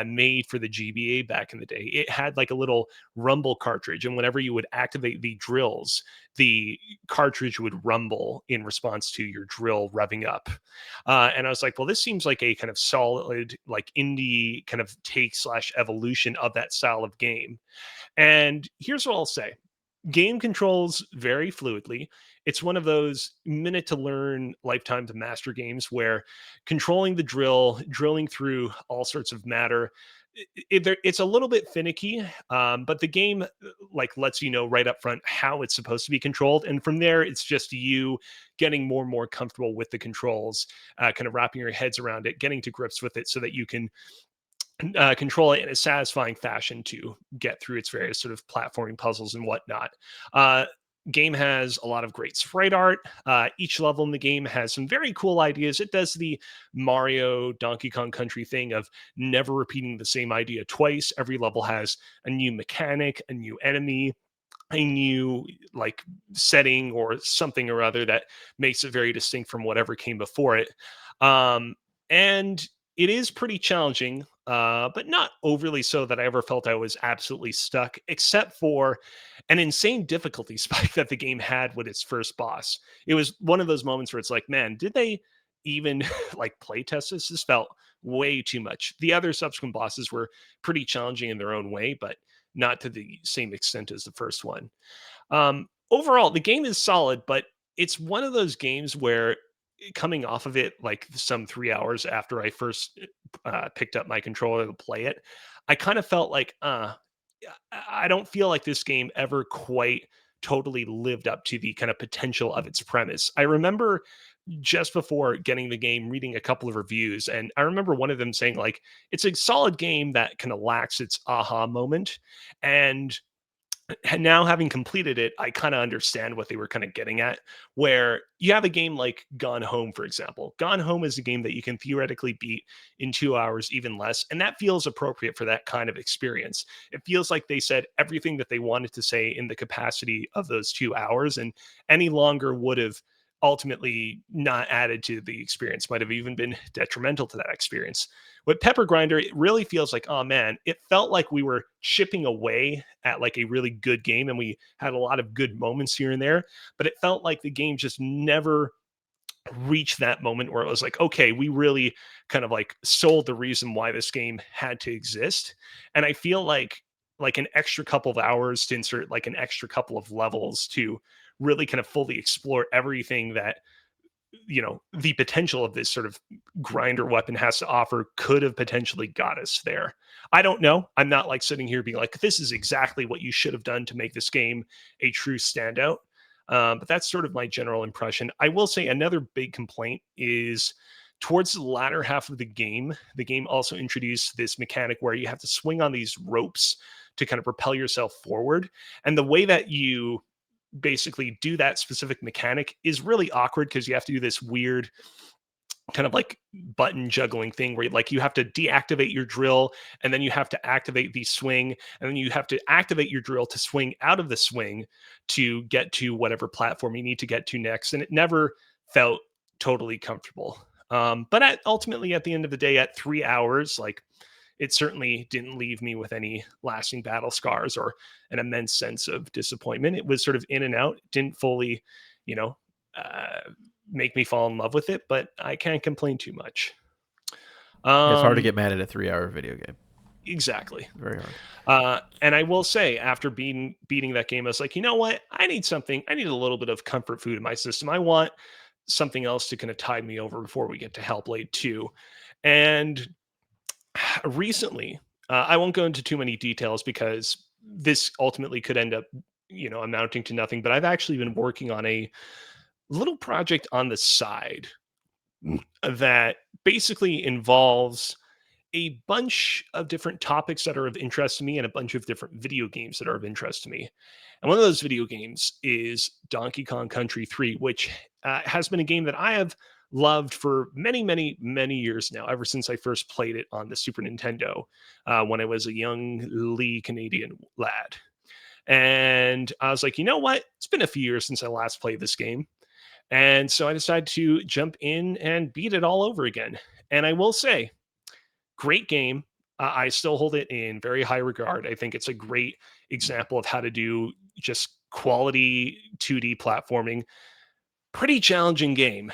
made for the GBA back in the day. It had like a little rumble cartridge, and whenever you would activate the drills, the cartridge would rumble in response to your drill revving up. And I was like, well, this seems like a kind of solid, like indie kind of take slash evolution of that style of game. And here's what I'll say. Game controls very fluidly. It's one of those minute to learn, lifetime to master games where controlling the drill, drilling through all sorts of matter, it's a little bit finicky, but the game like lets you know right up front how it's supposed to be controlled, and from there it's just you getting more and more comfortable with the controls, kind of wrapping your heads around it, getting to grips with it, so that you can control it in a satisfying fashion to get through its various sort of platforming puzzles and whatnot. Uh, Game has a lot of great sprite art. Each level in the game has some very cool ideas. It does the Mario Donkey Kong Country thing of never repeating the same idea twice. Every level has a new mechanic, a new enemy, a new like setting or something or other that makes it very distinct from whatever came before it. And it is pretty challenging, but not overly so that I ever felt I was absolutely stuck, except for an insane difficulty spike that the game had with its first boss. It was one of those moments where it's like, man, did they even like play test this? This felt way too much. The other subsequent bosses were pretty challenging in their own way, but not to the same extent as the first one. Overall, the game is solid, but it's one of those games where coming off of it, like some 3 hours after I first picked up my controller to play it, I kind of felt like, I don't feel like this game ever quite totally lived up to the kind of potential of its premise. I remember just before getting the game, reading a couple of reviews, and I remember one of them saying like it's a solid game that kind of lacks its aha moment. And now having completed it, I kind of understand what they were kind of getting at. Where you have a game like Gone Home, for example. Gone Home is a game that you can theoretically beat in 2 hours, even less. And that feels appropriate for that kind of experience. It feels like they said everything that they wanted to say in the capacity of those 2 hours, and any longer would have ultimately not added to the experience, might have even been detrimental to that experience. With Pepper Grinder, it really feels like, oh man, it felt like we were chipping away at like a really good game, and we had a lot of good moments here and there, but it felt like the game just never reached that moment where it was like, okay, we really kind of like sold the reason why this game had to exist. And I feel like an extra couple of hours to insert like an extra couple of levels to really kind of fully explore everything that the potential of this sort of grinder weapon has to offer could have potentially got us there. I don't know. I'm not like sitting here being like, this is exactly what you should have done to make this game a true standout. But that's sort of my general impression. I will say another big complaint is towards the latter half of the game. The game also introduced this mechanic where you have to swing on these ropes to kind of propel yourself forward. And the way that you basically do that specific mechanic is really awkward because you have to do this weird kind of like button juggling thing where like you have to deactivate your drill, and then you have to activate the swing, and then you have to activate your drill to swing out of the swing to get to whatever platform you need to get to next. And it never felt totally comfortable. Ultimately, at the end of the day, at 3 hours, like it certainly didn't leave me with any lasting battle scars or an immense sense of disappointment. It was sort of in and out, didn't fully, you know, uh, make me fall in love with it, but I can't complain too much. It's hard to Um, get mad at a 3 hour video game. exactly. Very hard. And I will say, after beating that game, I was like, you know what? I need something. I need a little bit of comfort food in my system. I want something else to kind of tide me over before we get to Hellblade 2. And recently, I won't go into too many details because this ultimately could end up, amounting to nothing. But I've actually been working on a little project on the side that basically involves a bunch of different topics that are of interest to me and a bunch of different video games that are of interest to me. And one of those video games is Donkey Kong Country 3, which has been a game that I have loved for many, many, many years now, ever since I first played it on the Super Nintendo when I was a young Lee Canadian lad. And I was like, you know what? It's been a few years since I last played this game. And so I decided to jump in and beat it all over again. And I will say, great game. I still hold it in very high regard. I think it's a great example of how to do just quality 2D platforming. Pretty challenging game.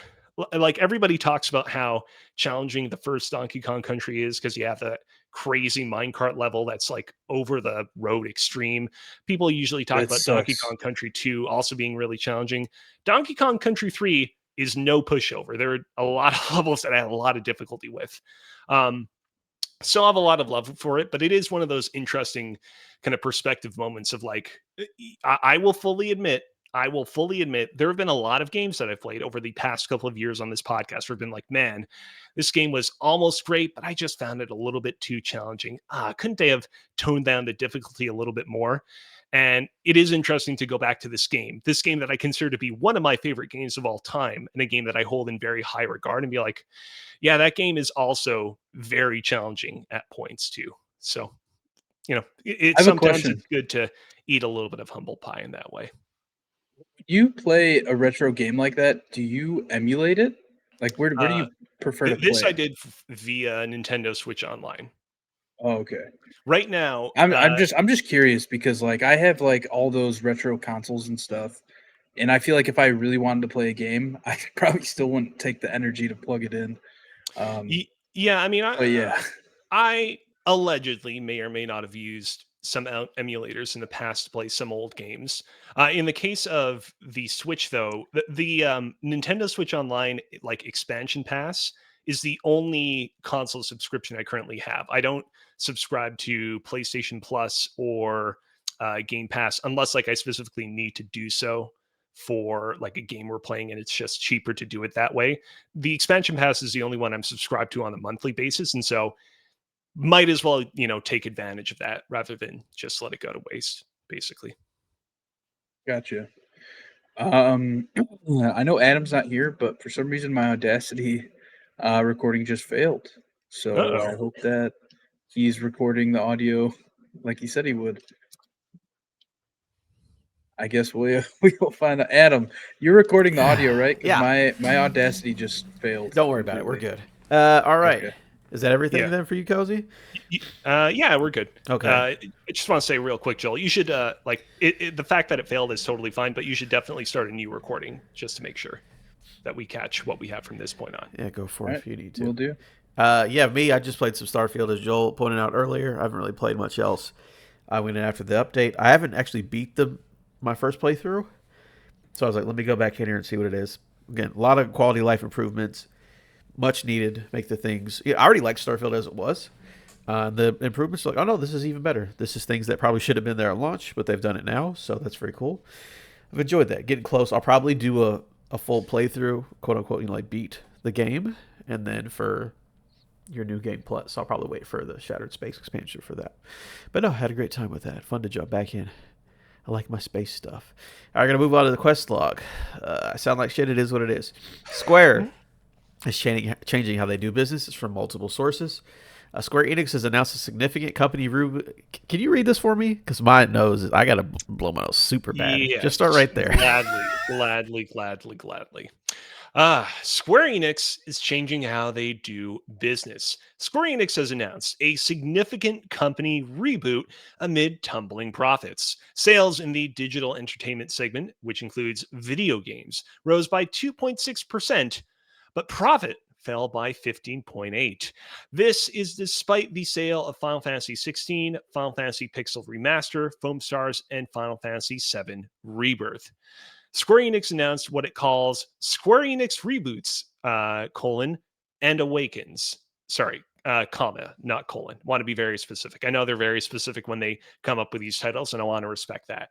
Like everybody talks about how challenging the first Donkey Kong Country is because you have that crazy minecart level that's like over the road extreme. People usually talk That about Donkey sucks. Kong Country 2 also being really challenging. Donkey Kong Country 3 is no pushover. There are a lot of levels that I had a lot of difficulty with. Um, Still have a lot of love for it, but it is one of those interesting kind of perspective moments of like, I will fully admit, there have been a lot of games that I've played over the past couple of years on this podcast where I've been like, man, this game was almost great, but I just found it a little bit too challenging. Couldn't they have toned down the difficulty a little bit more? And it is interesting to go back to this game that I consider to be one of my favorite games of all time, and a game that I hold in very high regard, and be like, yeah, that game is also very challenging at points too. So, I it's have a sometimes question. it's good to eat a little bit of humble pie in that way. You play a retro game like that, do you emulate it? Like, where do Uh, you prefer to this I play? did via Nintendo Switch Online. Oh, okay. Right now, I'm just curious because, like, I have, like, all those retro consoles and stuff, and I feel like if I really wanted to play a game, I probably still wouldn't take the energy to plug it in. Um, yeah, I mean, but yeah. I allegedly may or may not have used some emulators in the past to play some old games. In the case of the Switch, though, the Nintendo Switch Online like expansion pass is the only console subscription I currently have. I don't subscribe to PlayStation Plus or Game Pass unless like I specifically need to do so for like a game we're playing and it's just cheaper to do it that way. The expansion pass is the only one I'm subscribed to on a monthly basis. And so might as well, take advantage of that rather than just let it go to waste, basically. Gotcha. Um, I know Adam's not here, but for some reason my Audacity recording just failed. So I Uh-oh. hope that he's recording the audio like he said he would. I guess we'll find out. Adam, you're recording the audio, right? Because Yeah. my Audacity just failed. Don't worry about it. We're completely. good. All right. Okay. Is that everything Yeah. then for you, Cozy? Yeah, we're good. Okay. I just want to say real quick, Joel, you should the fact that it failed is totally fine, but you should definitely start a new recording just to make sure that we catch what we have from this point on. Yeah, go for All it right. if you need to. We'll do. Yeah, me, I just played some Starfield, as Joel pointed out earlier. I haven't really played much else. I went in after the update. I haven't actually beat my first playthrough. So I was like, let me go back in here and see what it is. Again, a lot of quality of life improvements. Much needed. Make the things. Yeah, I already liked Starfield as it was. The improvements are like, oh no, this is even better. This is things that probably should have been there at launch, but they've done it now. So that's very cool. I've enjoyed that. Getting close. I'll probably do a full playthrough, quote unquote, like beat the game. And then for your new game plus, I'll probably wait for the Shattered Space expansion for that. But no, I had a great time with that. Fun to jump back in. I like my space stuff. All right, going to move on to the quest log. I sound like shit. It is what it is. Square is changing how they do business. It's from multiple sources. Square Enix has announced a significant company. Can you read this for me? Because my nose, I got to blow my nose super bad. Yes, Just start right there. gladly. Square Enix is changing how they do business. Square Enix has announced a significant company reboot amid tumbling profits. Sales in the digital entertainment segment, which includes video games, rose by 2.6%, but profit fell by 15.8. This is despite the sale of Final Fantasy 16, Final Fantasy Pixel Remaster, Foam Stars, and Final Fantasy 7 Rebirth. Square Enix announced what it calls Square Enix Reboots, and Awakens. Sorry, comma, not colon. Want to be very specific. I know they're very specific when they come up with these titles, and I want to respect that.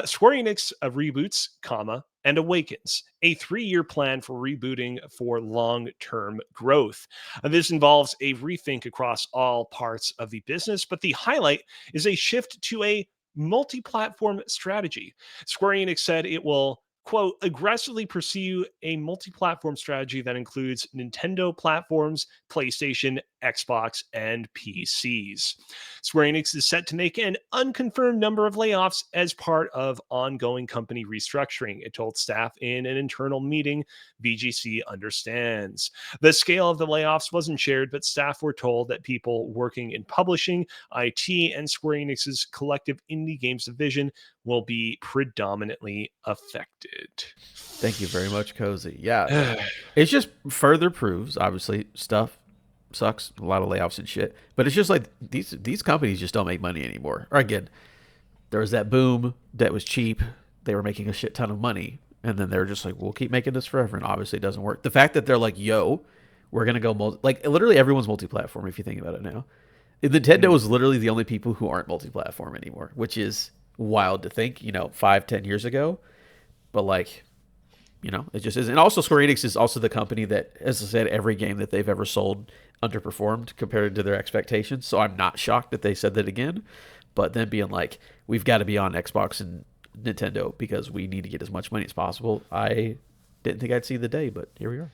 Square Enix reboots, comma, and Awakens, a 3-year plan for rebooting for long-term growth. This involves a rethink across all parts of the business, but the highlight is a shift to a multi-platform strategy. Square Enix said it will, quote, aggressively pursue a multi-platform strategy that includes Nintendo platforms, PlayStation, Xbox, and PCs. Square Enix is set to make an unconfirmed number of layoffs as part of ongoing company restructuring, it told staff in an internal meeting. VGC understands. The scale of the layoffs wasn't shared, but staff were told that people working in publishing, IT, and Square Enix's collective indie games division will be predominantly affected. Thank you very much, Cozy. Yeah, it just further proves, obviously, stuff sucks, a lot of layoffs and shit. But it's just like these companies just don't make money anymore. Or again, there was that boom that was cheap. They were making a shit ton of money, and then they're just like, we'll keep making this forever, and obviously it doesn't work. The fact that they're like, yo, we're gonna go like literally everyone's multi-platform. If you think about it now, Nintendo is literally the only people who aren't multi-platform anymore, which is wild to think. 5-10 years ago, but like it just is. And also, Square Enix is also the company that, as I said, every game that they've ever sold underperformed compared to their expectations. So I'm not shocked that they said that again. But then being like, we've got to be on Xbox and Nintendo because we need to get as much money as possible. I didn't think I'd see the day, but here we are.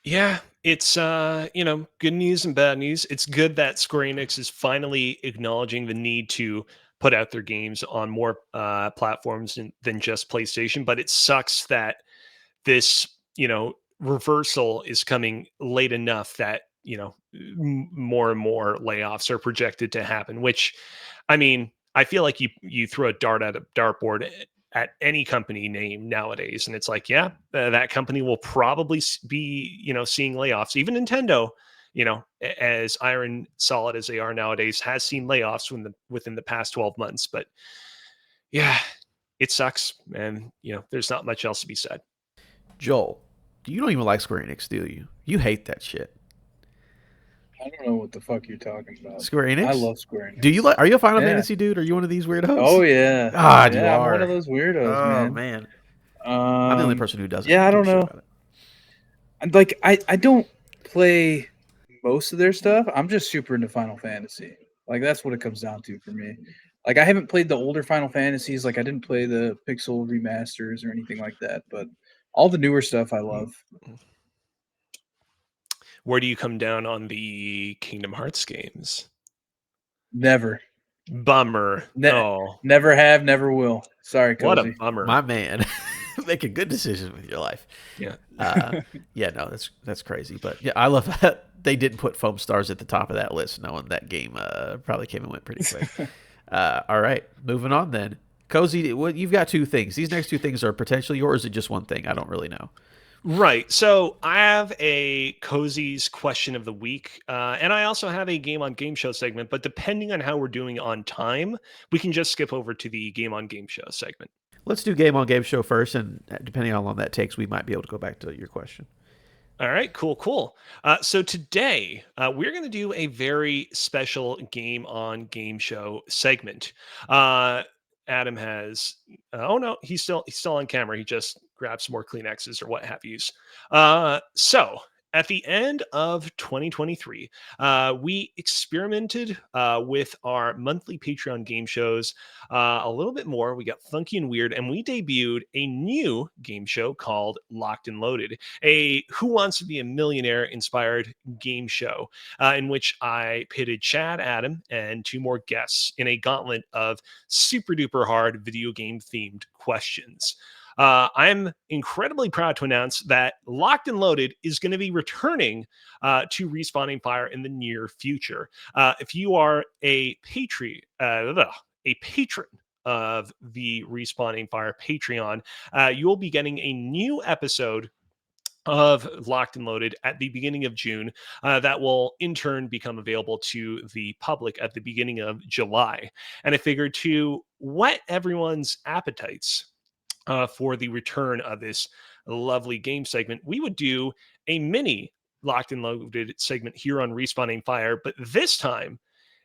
Yeah, it's good news and bad news. It's good that Square Enix is finally acknowledging the need to put out their games on more platforms than just PlayStation, but it sucks that this, reversal is coming late enough that, more and more layoffs are projected to happen, which I mean, I feel like you throw a dart at a dartboard at any company name nowadays, and it's like, yeah, that company will probably be, seeing layoffs. Even Nintendo, as iron solid as they are nowadays, has seen layoffs within the past 12 months. But yeah, it sucks, and there's not much else to be said. Joel, you don't even like Square Enix, do you? You hate that shit. I don't know what the fuck you're talking about. Square Enix? I love Square Enix. Do you like? Are you a Final Yeah. Fantasy dude? Are you one of these weirdos? Oh yeah. God, you Yeah, I'm one are. of those weirdos, Oh man. man, I'm the only person who doesn't Yeah, I give a don't shit know. about it. And like I don't play most of their stuff. I'm just super into Final Fantasy. Like that's what it comes down to for me. Like I haven't played the older Final Fantasies. Like I didn't play the Pixel remasters or anything like that. But all the newer stuff I love. Where do you come down on the Kingdom Hearts games? Never, Bummer. Oh, never have, never will. Sorry, what a Cozy. bummer. My man, make a good decision with your life. Yeah. Yeah, no, that's crazy. But yeah, I love that they didn't put Foam Stars at the top of that list, knowing that game probably came and went pretty quick. All right, moving on then. Cozy, you've got two things. These next two things are potentially yours, or is it just one thing? I don't really know. Right. So I have a Cozy's question of the week, and I also have a game on game show segment. But depending on how we're doing on time, we can just skip over to the game on game show segment. Let's do game on game show first, and depending on how long that takes, we might be able to go back to your question. All right, cool. So today we're going to do a very special game on game show segment. Adam has, oh no, he's still on camera. He just grabbed some more Kleenexes or what have yous. So at the end of 2023, we experimented with our monthly Patreon game shows a little bit more. We got funky and weird, and we debuted a new game show called Locked and Loaded, a Who Wants to Be a Millionaire inspired game show in which I pitted Chad, Adam, and two more guests in a gauntlet of super duper hard video game themed questions. I'm incredibly proud to announce that Locked and Loaded is going to be returning to Respawning Fire in the near future. If you are a patron of the Respawning Fire Patreon, you will be getting a new episode of Locked and Loaded at the beginning of June that will in turn become available to the public at the beginning of July. And I figured to whet everyone's appetites for the return of this lovely game segment, we would do a mini Locked and Loaded segment here on Respawning Fire. But this time,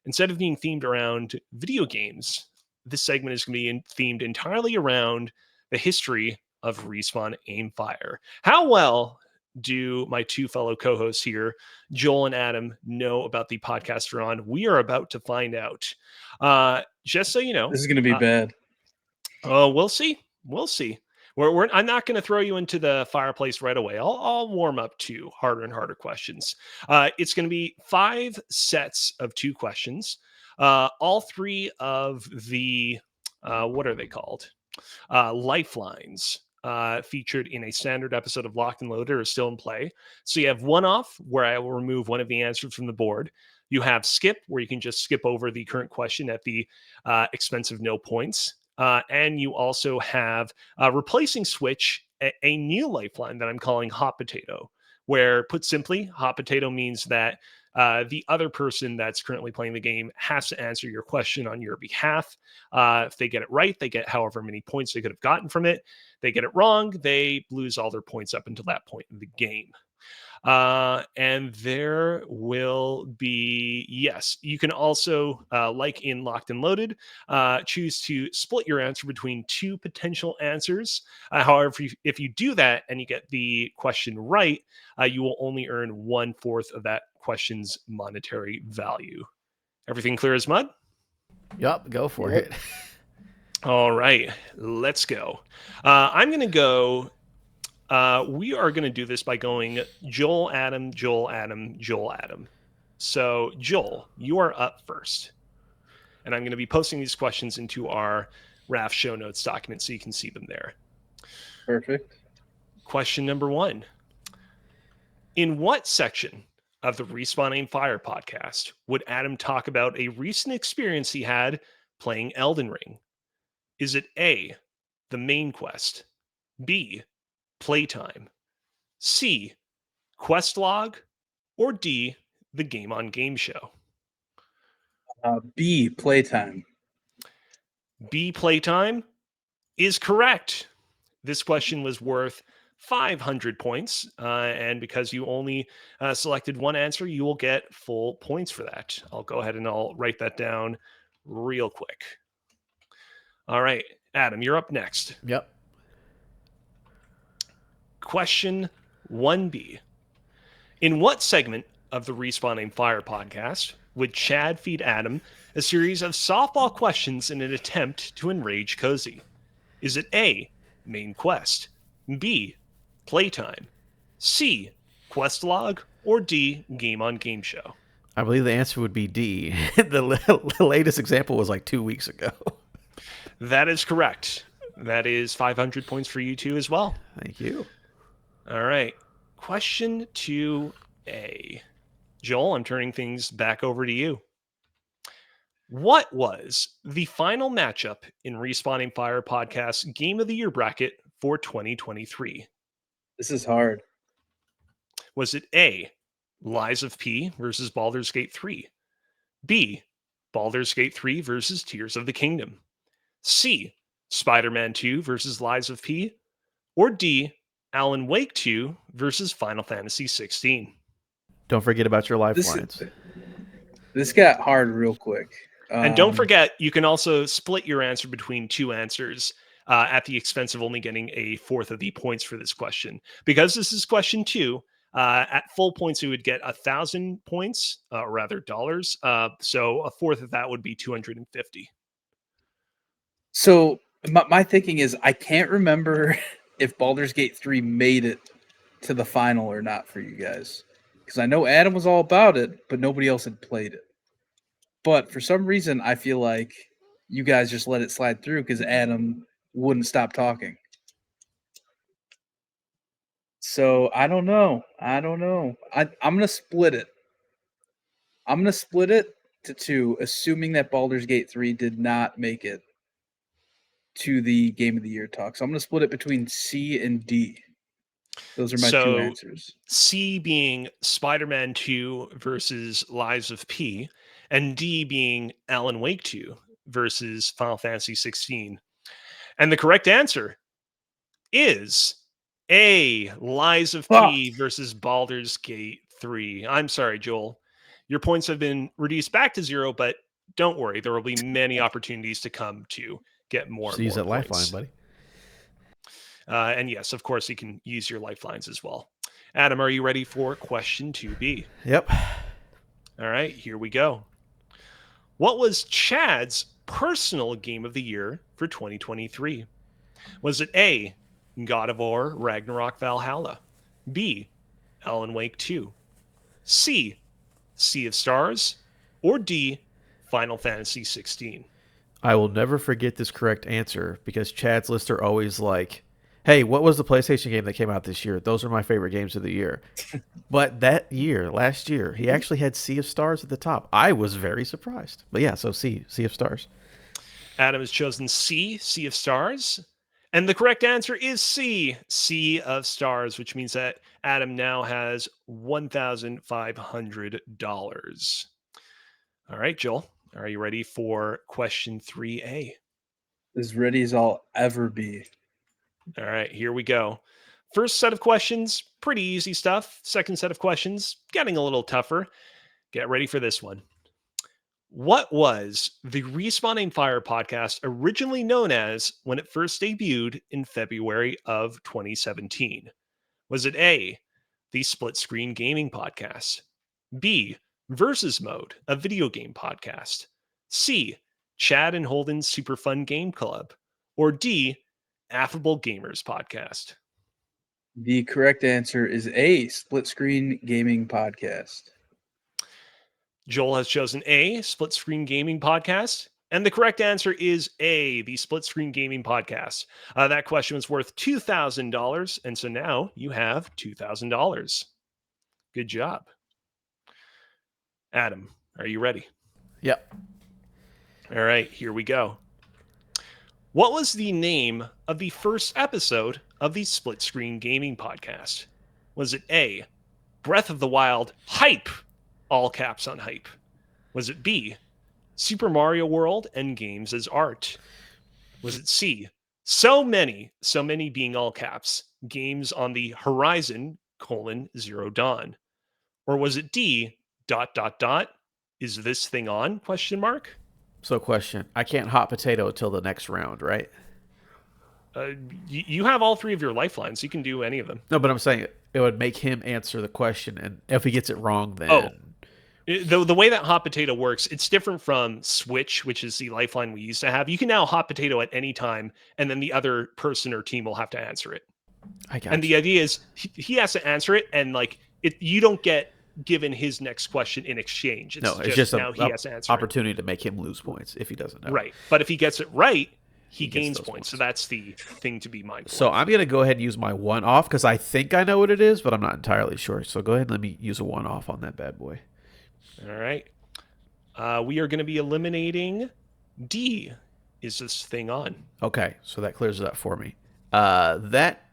instead of being themed around video games, this segment is going to be themed entirely around the history of Respawn Aim Fire. How well do my two fellow co-hosts here, Joel and Adam, know about the podcast we're on? We are about to find out. Just so you know, This is gonna be bad. oh, we'll see. We'll see. I'm not going to throw you into the fireplace right away. I'll warm up to harder and harder questions. It's going to be 5 sets of 2 questions. All 3 of the what are they called? Lifelines featured in a standard episode of Locked and Loaded are still in play. So you have one off, where I will remove one of the answers from the board. You have skip, where you can just skip over the current question at the expense of no points. And you also have replacing switch, a new lifeline that I'm calling hot potato, where put simply, hot potato means that the other person that's currently playing the game has to answer your question on your behalf. If they get it right, they get however many points they could have gotten from it. They get it wrong, they lose all their points up until that point in the game. And there will be, yes, you can also, like in Locked and Loaded, choose to split your answer between 2 potential answers. However, if you do that and you get the question right, you will only earn 1/4 of that question's monetary value. Everything clear as mud? Yup, go for Yep. it. All right, let's go. I'm going to go. We are going to do this by going Joel, Adam, Joel, Adam, Joel, Adam. So, Joel, you are up first. And I'm going to be posting these questions into our RAF show notes document so you can see them there. Perfect. Question number 1. In what section of the Respawn Aim Fire podcast would Adam talk about a recent experience he had playing Elden Ring? Is it A, the main quest, B, playtime, C, quest log, or D, the game on game show? B, playtime. B, playtime is correct. This question was worth 500 points. And because you only selected one answer, you will get full points for that. I'll go ahead and I'll write that down real quick. All right, Adam, you're up next. Yep. Question 1B. In what segment of the Respawn Aim Fire podcast would Chad feed Adam a series of softball questions in an attempt to enrage Cozy? Is it A, main quest, B, playtime, C, quest log, or D, game on game show? I believe the answer would be D. The latest example was like 2 weeks ago. That is correct. That is 500 points for you two as well. Thank you. All right. Question 2A. Joel, I'm turning things back over to you. What was the final matchup in Respawn Aim Fire podcast Game of the Year bracket for 2023? This is hard. Was it A, Lies of P versus Baldur's Gate 3? B, Baldur's Gate 3 versus Tears of the Kingdom? C, Spider-Man 2 versus Lies of P? Or D, Alan Wake 2 versus Final Fantasy 16? Don't forget about your lifelines. This got hard real quick. And don't forget, you can also split your answer between two answers at the expense of only getting a fourth of the points for this question. Because this is question 2, at full points, you would get 1,000 points, or rather dollars. So a fourth of that would be 250. So my thinking is I can't remember if Baldur's Gate 3 made it to the final or not for you guys. Because I know Adam was all about it, but nobody else had played it. But for some reason, I feel like you guys just let it slide through because Adam wouldn't stop talking. So I don't know. I'm going to split it. I'm going to split it to 2, assuming that Baldur's Gate 3 did not make it to the Game of the Year talk. So I'm going to split it between C and D. Those are my 2 answers. C being Spider-Man 2 versus Lies of P, and D being Alan Wake 2 versus Final Fantasy 16. And the correct answer is A, Lies of P versus Baldur's Gate 3. I'm sorry, Joel. Your points have been reduced back to 0, but don't worry. There will be many opportunities to come to get more Just and more use that points. lifeline, buddy. And yes, of course, you can use your lifelines as well. Adam, are you ready for question 2B? Yep. All right, here we go. What was Chad's personal game of the year for 2023? Was it A, God of War Ragnarok Valhalla? B, Alan Wake 2? C, Sea of Stars? Or D, Final Fantasy 16? I will never forget this correct answer because Chad's lists are always like, hey, what was the PlayStation game that came out this year? Those are my favorite games of the year. But that year, last year, he actually had Sea of Stars at the top. I was very surprised. But yeah, so Sea of Stars. Adam has chosen C, Sea of Stars. And the correct answer is C, Sea of Stars, which means that Adam now has $1,500. All right, Joel, are you ready for question 3A? As ready as I'll ever be. All right, here we go. First set of questions, pretty easy stuff. Second set of questions, getting a little tougher. Get ready for this one. What was the Respawn Aim Fire podcast originally known as when it first debuted in February of 2017? Was it A, the Split Screen Gaming Podcast? B, Versus Mode, a video game podcast? C, Chad and Holden's Super Fun Game Club? Or D, Affable Gamers Podcast? The correct answer is A, Split Screen Gaming Podcast. Joel has chosen A, Split Screen Gaming Podcast. And the correct answer is A, the Split Screen Gaming Podcast. That question was worth $2,000. And so now you have $2,000. Good job. Adam, are you ready? Yep. All right, here we go. What was the name of the first episode of the Split Screen Gaming Podcast? Was it A, Breath of the Wild Hype? All caps on hype. Was it B, Super Mario World and Games as Art? Was it C, so many being all caps, Games on the Horizon, Zero Dawn? Or was it D, ... Is this thing on? Question mark. So, question: I can't hot potato till the next round, right? You have all three of your lifelines. You can do any of them. No, but I'm saying it would make him answer the question, and if he gets it wrong, then Oh, the way that hot potato works, it's different from switch, which is the lifeline we used to have. You can now hot potato at any time, and then the other person or team will have to answer it. I got And you. the idea is he has to answer it, and like you don't get given his next question in exchange. No, it's just now an he has to answer it. opportunity to make him lose points if he doesn't know. Right, but if he gets it right, he gets gains those points. So points. that's the thing to be mindful. So of. I'm gonna go ahead and use my one off because I think I know what it is, but I'm not entirely sure. So go ahead and let me use a one off on that bad boy. All right. We are going to be eliminating D. Is this thing on? Okay, so that clears it up for me. That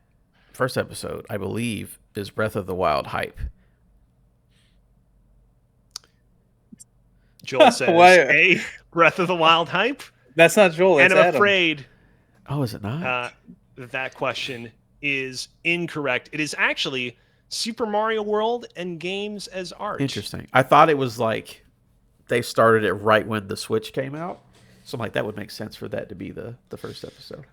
first episode, I believe, is Breath of the Wild hype. Joel says, Why- A, Breath of the Wild hype. That's not Joel. That's And I'm Adam. afraid Oh, is it not? that question is incorrect. It is actually Super Mario World and Games as Art. Interesting. I thought it was like they started it right when the Switch came out. So I'm like, that would make sense for that to be the first episode.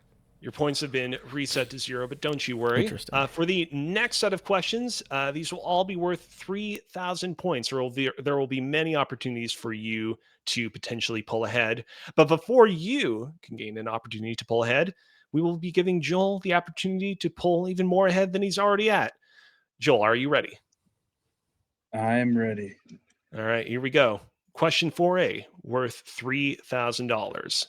Your points have been reset to 0, but don't you worry. Interesting. For the next set of questions, these will all be worth 3,000 points. There will be many opportunities for you to potentially pull ahead. But before you can gain an opportunity to pull ahead, we will be giving Joel the opportunity to pull even more ahead than he's already at. Joel, are you ready? I'm ready. All right, here we go. Question 4A, worth $3,000.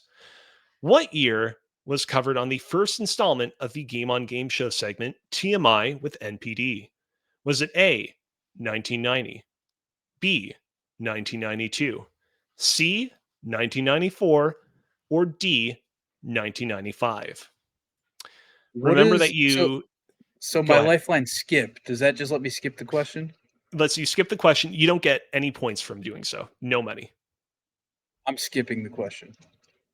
What year was covered on the first installment of the Game on Game Show segment, TMI with NPD? Was it A, 1990, B, 1992, C, 1994, or D, 1995? Remember that you So Go my ahead. lifeline skip. Does that just let me skip the question? lets you skip the question. You don't get any points from doing so. No money. I'm skipping the question.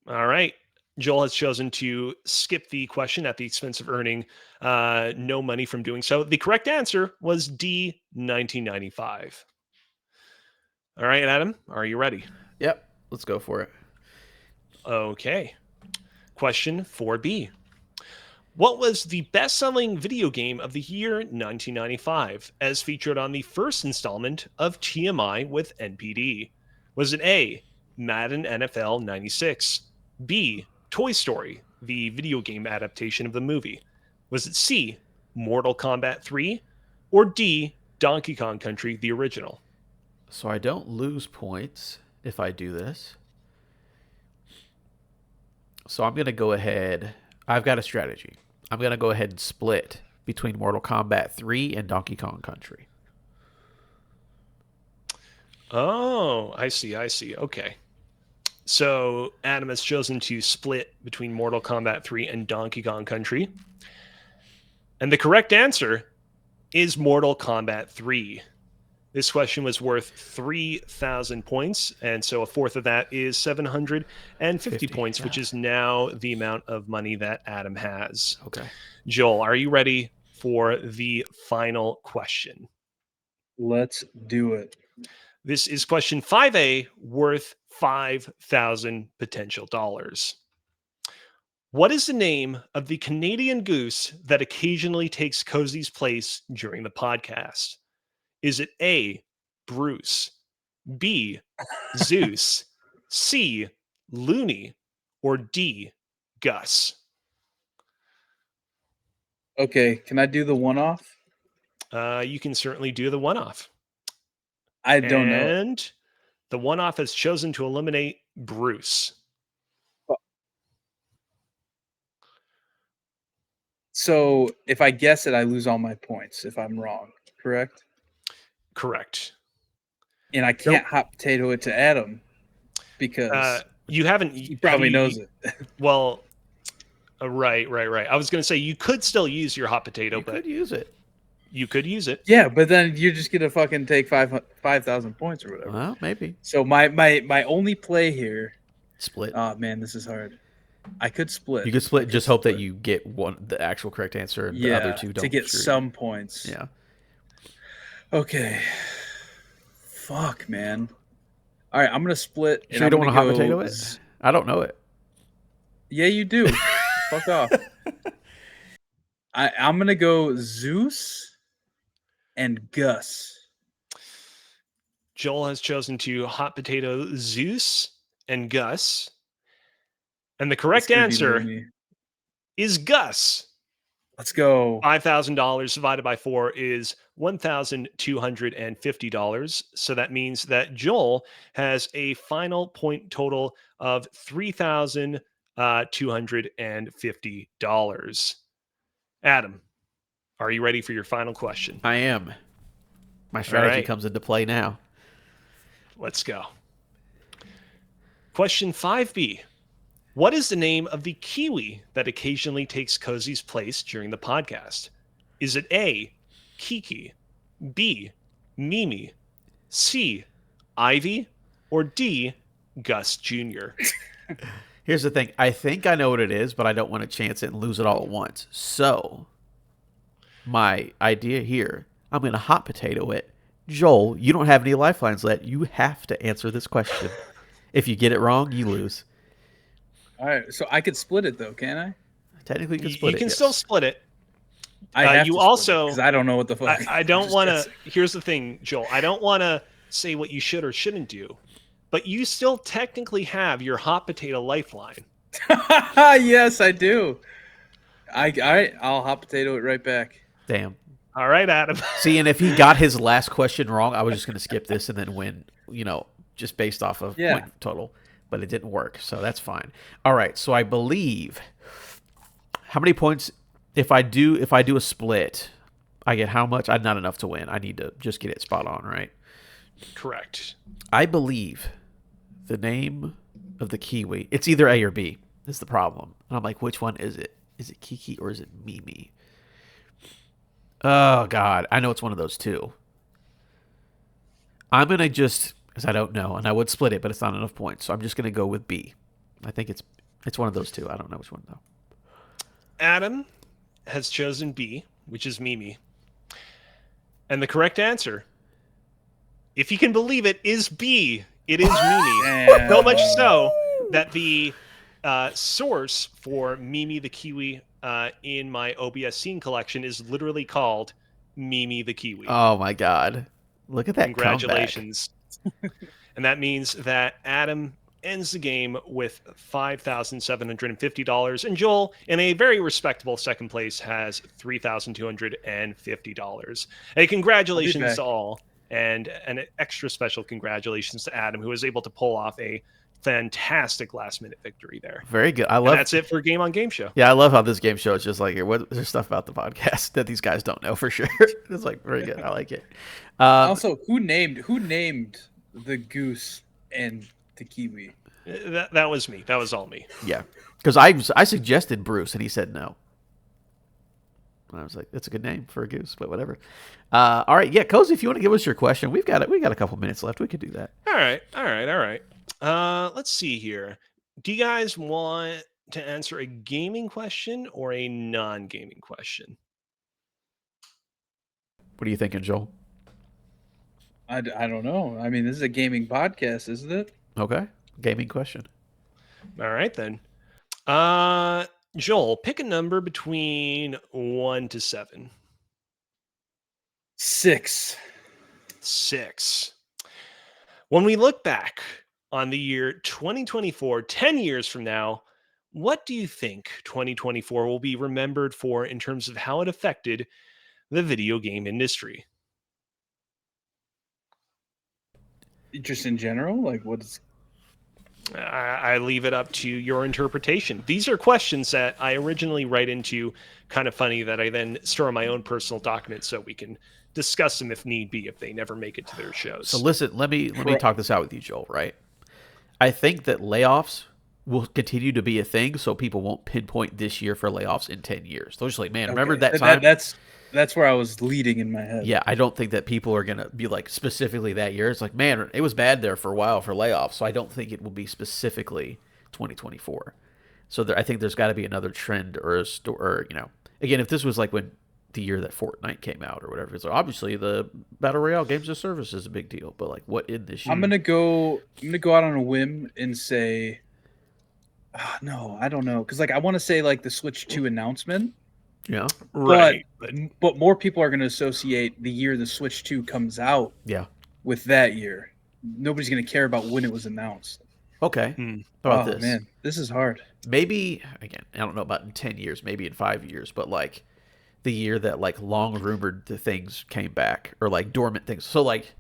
All right. Joel has chosen to skip the question at the expense of earning no money from doing so. The correct answer was D, 1995. All right, Adam, are you ready? Yep, let's go for it. Okay. Question 4B. What was the best-selling video game of the year 1995, as featured on the first installment of TMI with NPD? Was it A, Madden NFL 96, B, Toy Story, the video game adaptation of the movie? Was it C, Mortal Kombat 3, or D, Donkey Kong Country, the original? So I don't lose points if I do this. So I'm going to go ahead. I've got a strategy. I'm going to go ahead and split between Mortal Kombat 3 and Donkey Kong Country. Oh, I see. Okay. So Adam has chosen to split between Mortal Kombat 3 and Donkey Kong Country. And the correct answer is Mortal Kombat 3. This question was worth 3,000 points, and so a fourth of that is 750 points, which is now the amount of money that Adam has. Okay. Joel, are you ready for the final question? Let's do it. This is question 5A, worth 5,000 potential dollars. What is the name of the Canadian goose that occasionally takes Cozy's place during the podcast? Is it A, Bruce, B, Zeus, C, Looney, or D, Gus? Okay, can I do the one off? You can certainly do the one-off. I don't know. And the one-off has chosen to eliminate Bruce. So if I guess it, I lose all my points if I'm wrong, correct? Correct. And I can't hot potato it to Adam because You haven't. he probably knows it. Well, right. I was going to say you could still use your hot potato, You but could use it. you could use it. Yeah, but then you're just gonna fucking take 5,000 points or whatever. Well, maybe. So my only play here. Split. Oh man, this is hard. I could split. You could split. I Just hope that you get the actual correct answer, and the other two to don't get screw you. some points. Yeah. Okay. Fuck, man. All right, I'm gonna split. Sure, you don't want to hot potato it? I don't know it. Yeah, you do. Fuck off. I'm gonna go Zeus and Gus. Joel has chosen to hot potato Zeus and Gus. And the correct answer is Gus. Let's go. $5,000 divided by 4 is $1,250. So that means that Joel has a final point total of $3,250. Adam, are you ready for your final question? I am. My strategy right. comes into play now. Let's go. Question 5B. What is the name of the kiwi that occasionally takes Cozy's place during the podcast? Is it A, Kiki, B, Mimi, C, Ivy, or D, Gus Jr.? Here's the thing. I think I know what it is, but I don't want to chance it and lose it all at once. So, my idea here, I'm going to hot potato it. Joel, you don't have any lifelines left. You have to answer this question. If you get it wrong, you lose. All right, so I could split it though, can I? Technically, you can split it. You can yes. still split it. I have you to also because I don't know what the fuck. I don't want to. Here's the thing, Joel. I don't want to say what you should or shouldn't do, but you still technically have your hot potato lifeline. Yes, I do. All right, I'll hot potato it right back. Damn. All right, Adam. See, and if he got his last question wrong, I was just going to skip this and then win, just based off of point total. But it didn't work, so that's fine. All right, so I believe how many points if I do a split, I get how much? I'm not enough to win. I need to just get it spot on, right? Correct. I believe the name of the kiwi. It's either A or B. Is the problem. And I'm like, which one is it? Is it Kiki or is it Mimi? Oh God, I know it's one of those two. I'm gonna just. Because I don't know, and I would split it, but it's not enough points. So I'm just going to go with B. I think it's one of those two. I don't know which one, though. Adam has chosen B, which is Mimi. And the correct answer, if you can believe it, is B. It is Mimi. So much so that the source for Mimi the Kiwi in my OBS scene collection is literally called Mimi the Kiwi. Oh, my God. Look at that. Congratulations. And that means that Adam ends the game with $5,750, and Joel, in a very respectable second place, has $3,250. Hey, congratulations to all, and an extra special congratulations to Adam, who was able to pull off a fantastic last-minute victory there. Very good. I love. And that's it for Game on Game Show. Yeah, I love how this game show is just like, there's stuff about the podcast that these guys don't know for sure. It's like very good. I like it. Also, who named the goose and the kiwi? That was me. That was all me. Yeah, because I suggested Bruce and he said no. And I was like, that's a good name for a goose, but whatever. All right, yeah, Cozy, if you want to give us your question, we got a couple minutes left. We could do that. All right. Let's see here. Do you guys want to answer a gaming question or a non-gaming question? What are you thinking, Joel? I don't know. I mean, this is a gaming podcast, isn't it? Okay. Gaming question. All right, then. Joel, pick a number between 1 to 7. 6. 6. When we look back on the year 2024, 10 years from now, what do you think 2024 will be remembered for in terms of how it affected the video game industry? Just in general? Like, what's... I leave it up to your interpretation. These are questions that I originally write into Kind of Funny that I then store in my own personal document so we can discuss them if need be, if they never make it to their shows. So listen, let me talk this out with you, Joel, right? I think that layoffs will continue to be a thing, so people won't pinpoint this year for layoffs in 10 years. They're just like, man, remember that time? That's where I was leading in my head. Yeah, I don't think that people are going to be like specifically that year. It's like, man, it was bad there for a while for layoffs, so I don't think it will be specifically 2024. So I think there's got to be another trend or a store. Or, again, if this was like when the year that Fortnite came out or whatever, it's like obviously the battle royale games as service is a big deal. But like, what in this year? I'm gonna go out on a whim and say, no, I don't know, because like I want to say like the Switch 2 announcement, Yeah, Right. but more people are gonna associate the year the Switch 2 comes out yeah. with that year. Nobody's gonna care about when it was announced. Okay. Hmm. How about Oh this? man, this is hard. Maybe again, I don't know about in 10 years, maybe in 5 years, but like the year that like long rumored the things came back or like dormant things. So like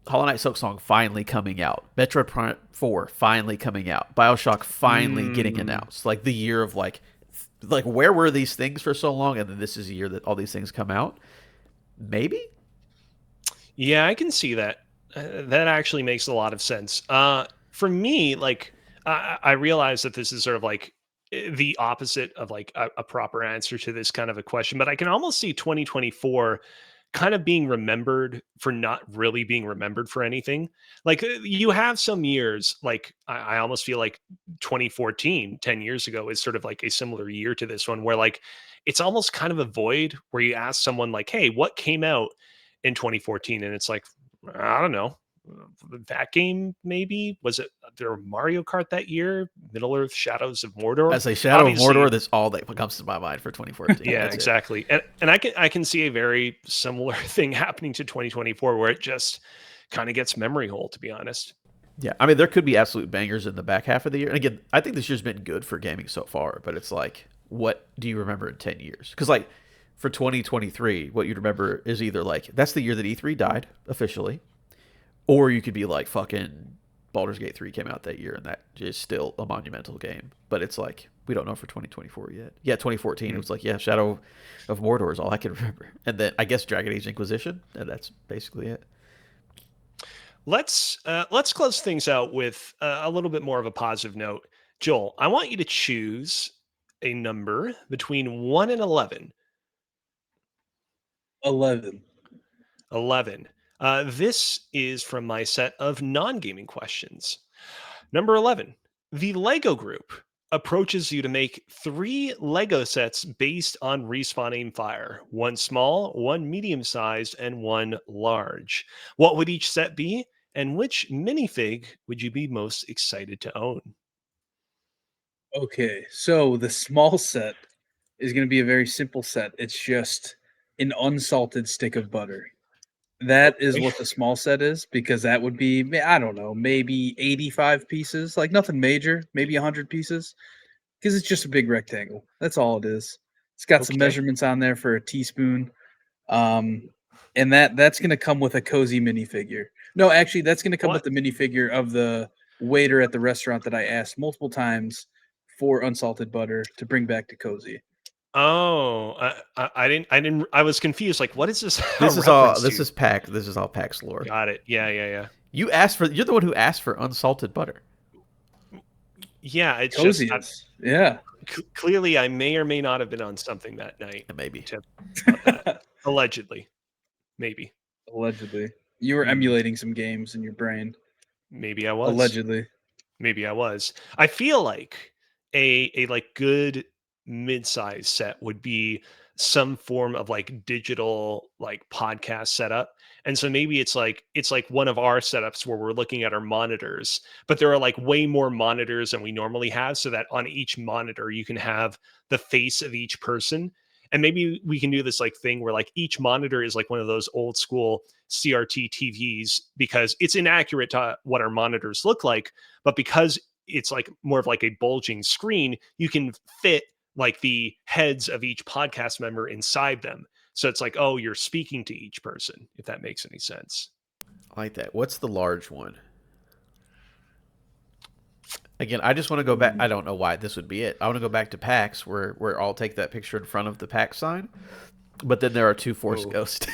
Hollow Knight Silksong finally coming out, Metroid Prime 4 finally coming out, BioShock finally getting announced. Like the year of like where were these things for so long, and then this is a year that all these things come out. Maybe. Yeah, I can see that. That actually makes a lot of sense. For me, like I realize that this is sort of like the opposite of like a proper answer to this kind of a question, but I can almost see 2024 kind of being remembered for not really being remembered for anything. Like you have some years, like I almost feel like 2014, 10 years ago, is sort of like a similar year to this one, where like it's almost kind of a void where you ask someone like, hey, what came out in 2014? And it's like, I don't know. That game, maybe was it there Mario Kart that year? Middle Earth: Shadows of Mordor. I say Shadow of Obviously, Mordor. That's all that comes to my mind for 2014. yeah, That's it. exactly. And I can see a very similar thing happening to 2024 where it just kind of gets memory hole, to be honest. Yeah, I mean there could be absolute bangers in the back half of the year. And again, I think this year's been good for gaming so far. But it's like, what do you remember in 10 years? Because like for 2023, what you'd remember is either like that's the year that E3 died officially, or you could be like fucking Baldur's Gate 3 came out that year and that is still a monumental game. But it's like we don't know for 2024 yet. Yeah, 2014 it was like, yeah, Shadow of Mordor is all I can remember. And then I guess Dragon Age Inquisition, and that's basically it. Let's close things out with a little bit more of a positive note. Joel, I want you to choose a number between 1 and 11. 11. 11. This is from my set of non-gaming questions. Number 11. The Lego Group approaches you to make 3 Lego sets based on respawning fire. 1 small, 1 medium-sized, and 1 large. What would each set be? And which minifig would you be most excited to own? Okay, so the small set is going to be a very simple set. It's just an unsalted stick of butter. That is Okay. what the small set is, because that would be, I don't know, maybe 85 pieces, like nothing major, maybe 100 pieces, because it's just a big rectangle. That's all it is. It's got some Okay. measurements on there for a teaspoon. Um, and that's going to come with a cozy minifigure. No, actually, that's going to come with What? the minifigure of the waiter at the restaurant that I asked multiple times for unsalted butter to bring back to cozy. Oh, I didn't. I was confused. Like, what is this a This is all. reference This to? is pack. This is all PAX lore. Got it. Yeah, yeah, yeah. You asked for. You're the one who asked for unsalted butter. Yeah, it's just Cozy is. Yeah. clearly I may or may not have been on something that night. Maybe. To about that. Allegedly, maybe, Allegedly. You were Hmm. emulating some games in your brain. Maybe I was. Allegedly. Maybe I was. I feel like a like good mid-size set would be some form of like digital like podcast setup. And so maybe it's like one of our setups where we're looking at our monitors, but there are like way more monitors than we normally have, so that on each monitor you can have the face of each person. And maybe we can do this like thing where like each monitor is like one of those old school CRT TVs, because it's inaccurate to what our monitors look like, but because it's like more of like a bulging screen, you can fit like the heads of each podcast member inside them. So it's like, oh, you're speaking to each person, if that makes any sense. I like that. What's the large one? Again, I just want to go back. I don't know why this would be it. I want to go back to PAX, where I'll take that picture in front of the PAX sign. But then there are 2 Force Oh. Ghosts.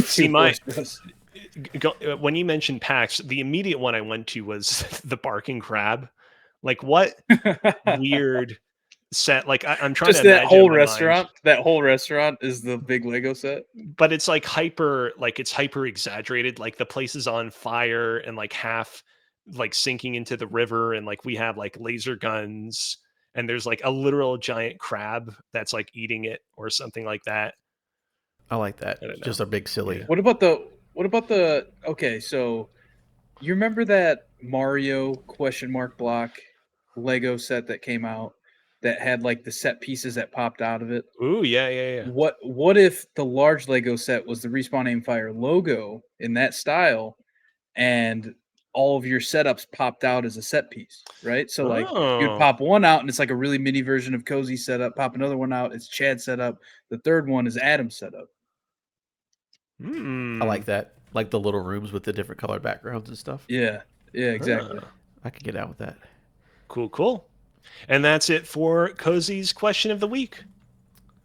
See, when you mentioned PAX, the immediate one I went to was the Barking Crab. Like, what weird set? Like, I'm trying Just to that imagine in whole my restaurant. mind, That whole restaurant is the big Lego set. but it's like hyper exaggerated. Like the place is on fire and like half like sinking into the river, and like we have like laser guns, and there's like a literal giant crab that's like eating it or something like that. I like that. I don't Just know. a big silly. Yeah. What about the okay, so you remember that Mario question mark block Lego set that came out that had like the set pieces that popped out of it? Ooh, yeah. What if the large Lego set was the Respawn Aim Fire logo in that style, and all of your setups popped out as a set piece, right? So like you'd Oh. pop one out and it's like a really mini version of Cozy setup, pop another one out, it's Chad setup, the third one is Adam setup. I Hmm. like that. Like the little rooms with the different colored backgrounds and stuff. Yeah. Yeah, exactly. I could get out with that. Cool. And that's it for Cozy's question of the week.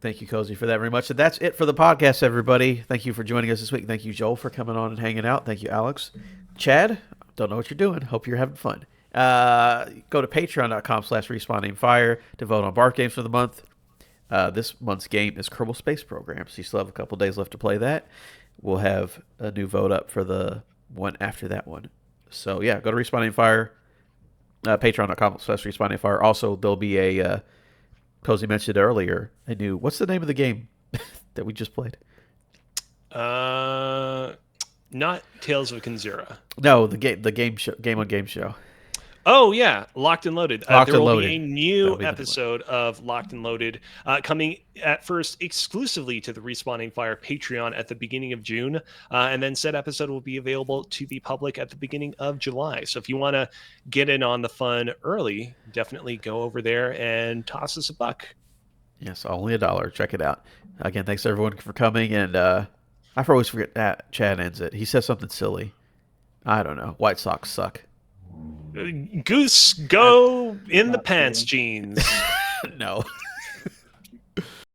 Thank you, Cozy, for that very much. And that's it for the podcast, everybody. Thank you for joining us this week. Thank you, Joel, for coming on and hanging out. Thank you, Alex. Chad, don't know what you're doing. Hope you're having fun. Go to patreon.com/respawningfire to vote on Bark Games for the month. This month's game is Kerbal Space Program, so you still have a couple days left to play that. We'll have a new vote up for the one after that one. So, yeah, go to Respawning Fire, patreon.com/Respawning Fire. Also, there'll be a... Cozy mentioned earlier, a new... What's the name of the game that we just played? Not Tales of Kanzura. No, the game show. Oh yeah, Locked and Loaded. Locked There and will Loaded. be a That'll new be the new episode of Locked and Loaded coming at first exclusively to the Respawning Fire Patreon at the beginning of June, and then said episode will be available to the public at the beginning of July. So if you want to get in on the fun early, definitely go over there and toss us a buck. Yes, only $1. Check it out. Again, thanks everyone for coming. And I always forget that Chad ends it. He says something silly. I don't know. White Sox suck. Goose, go in the not pants true. jeans. No.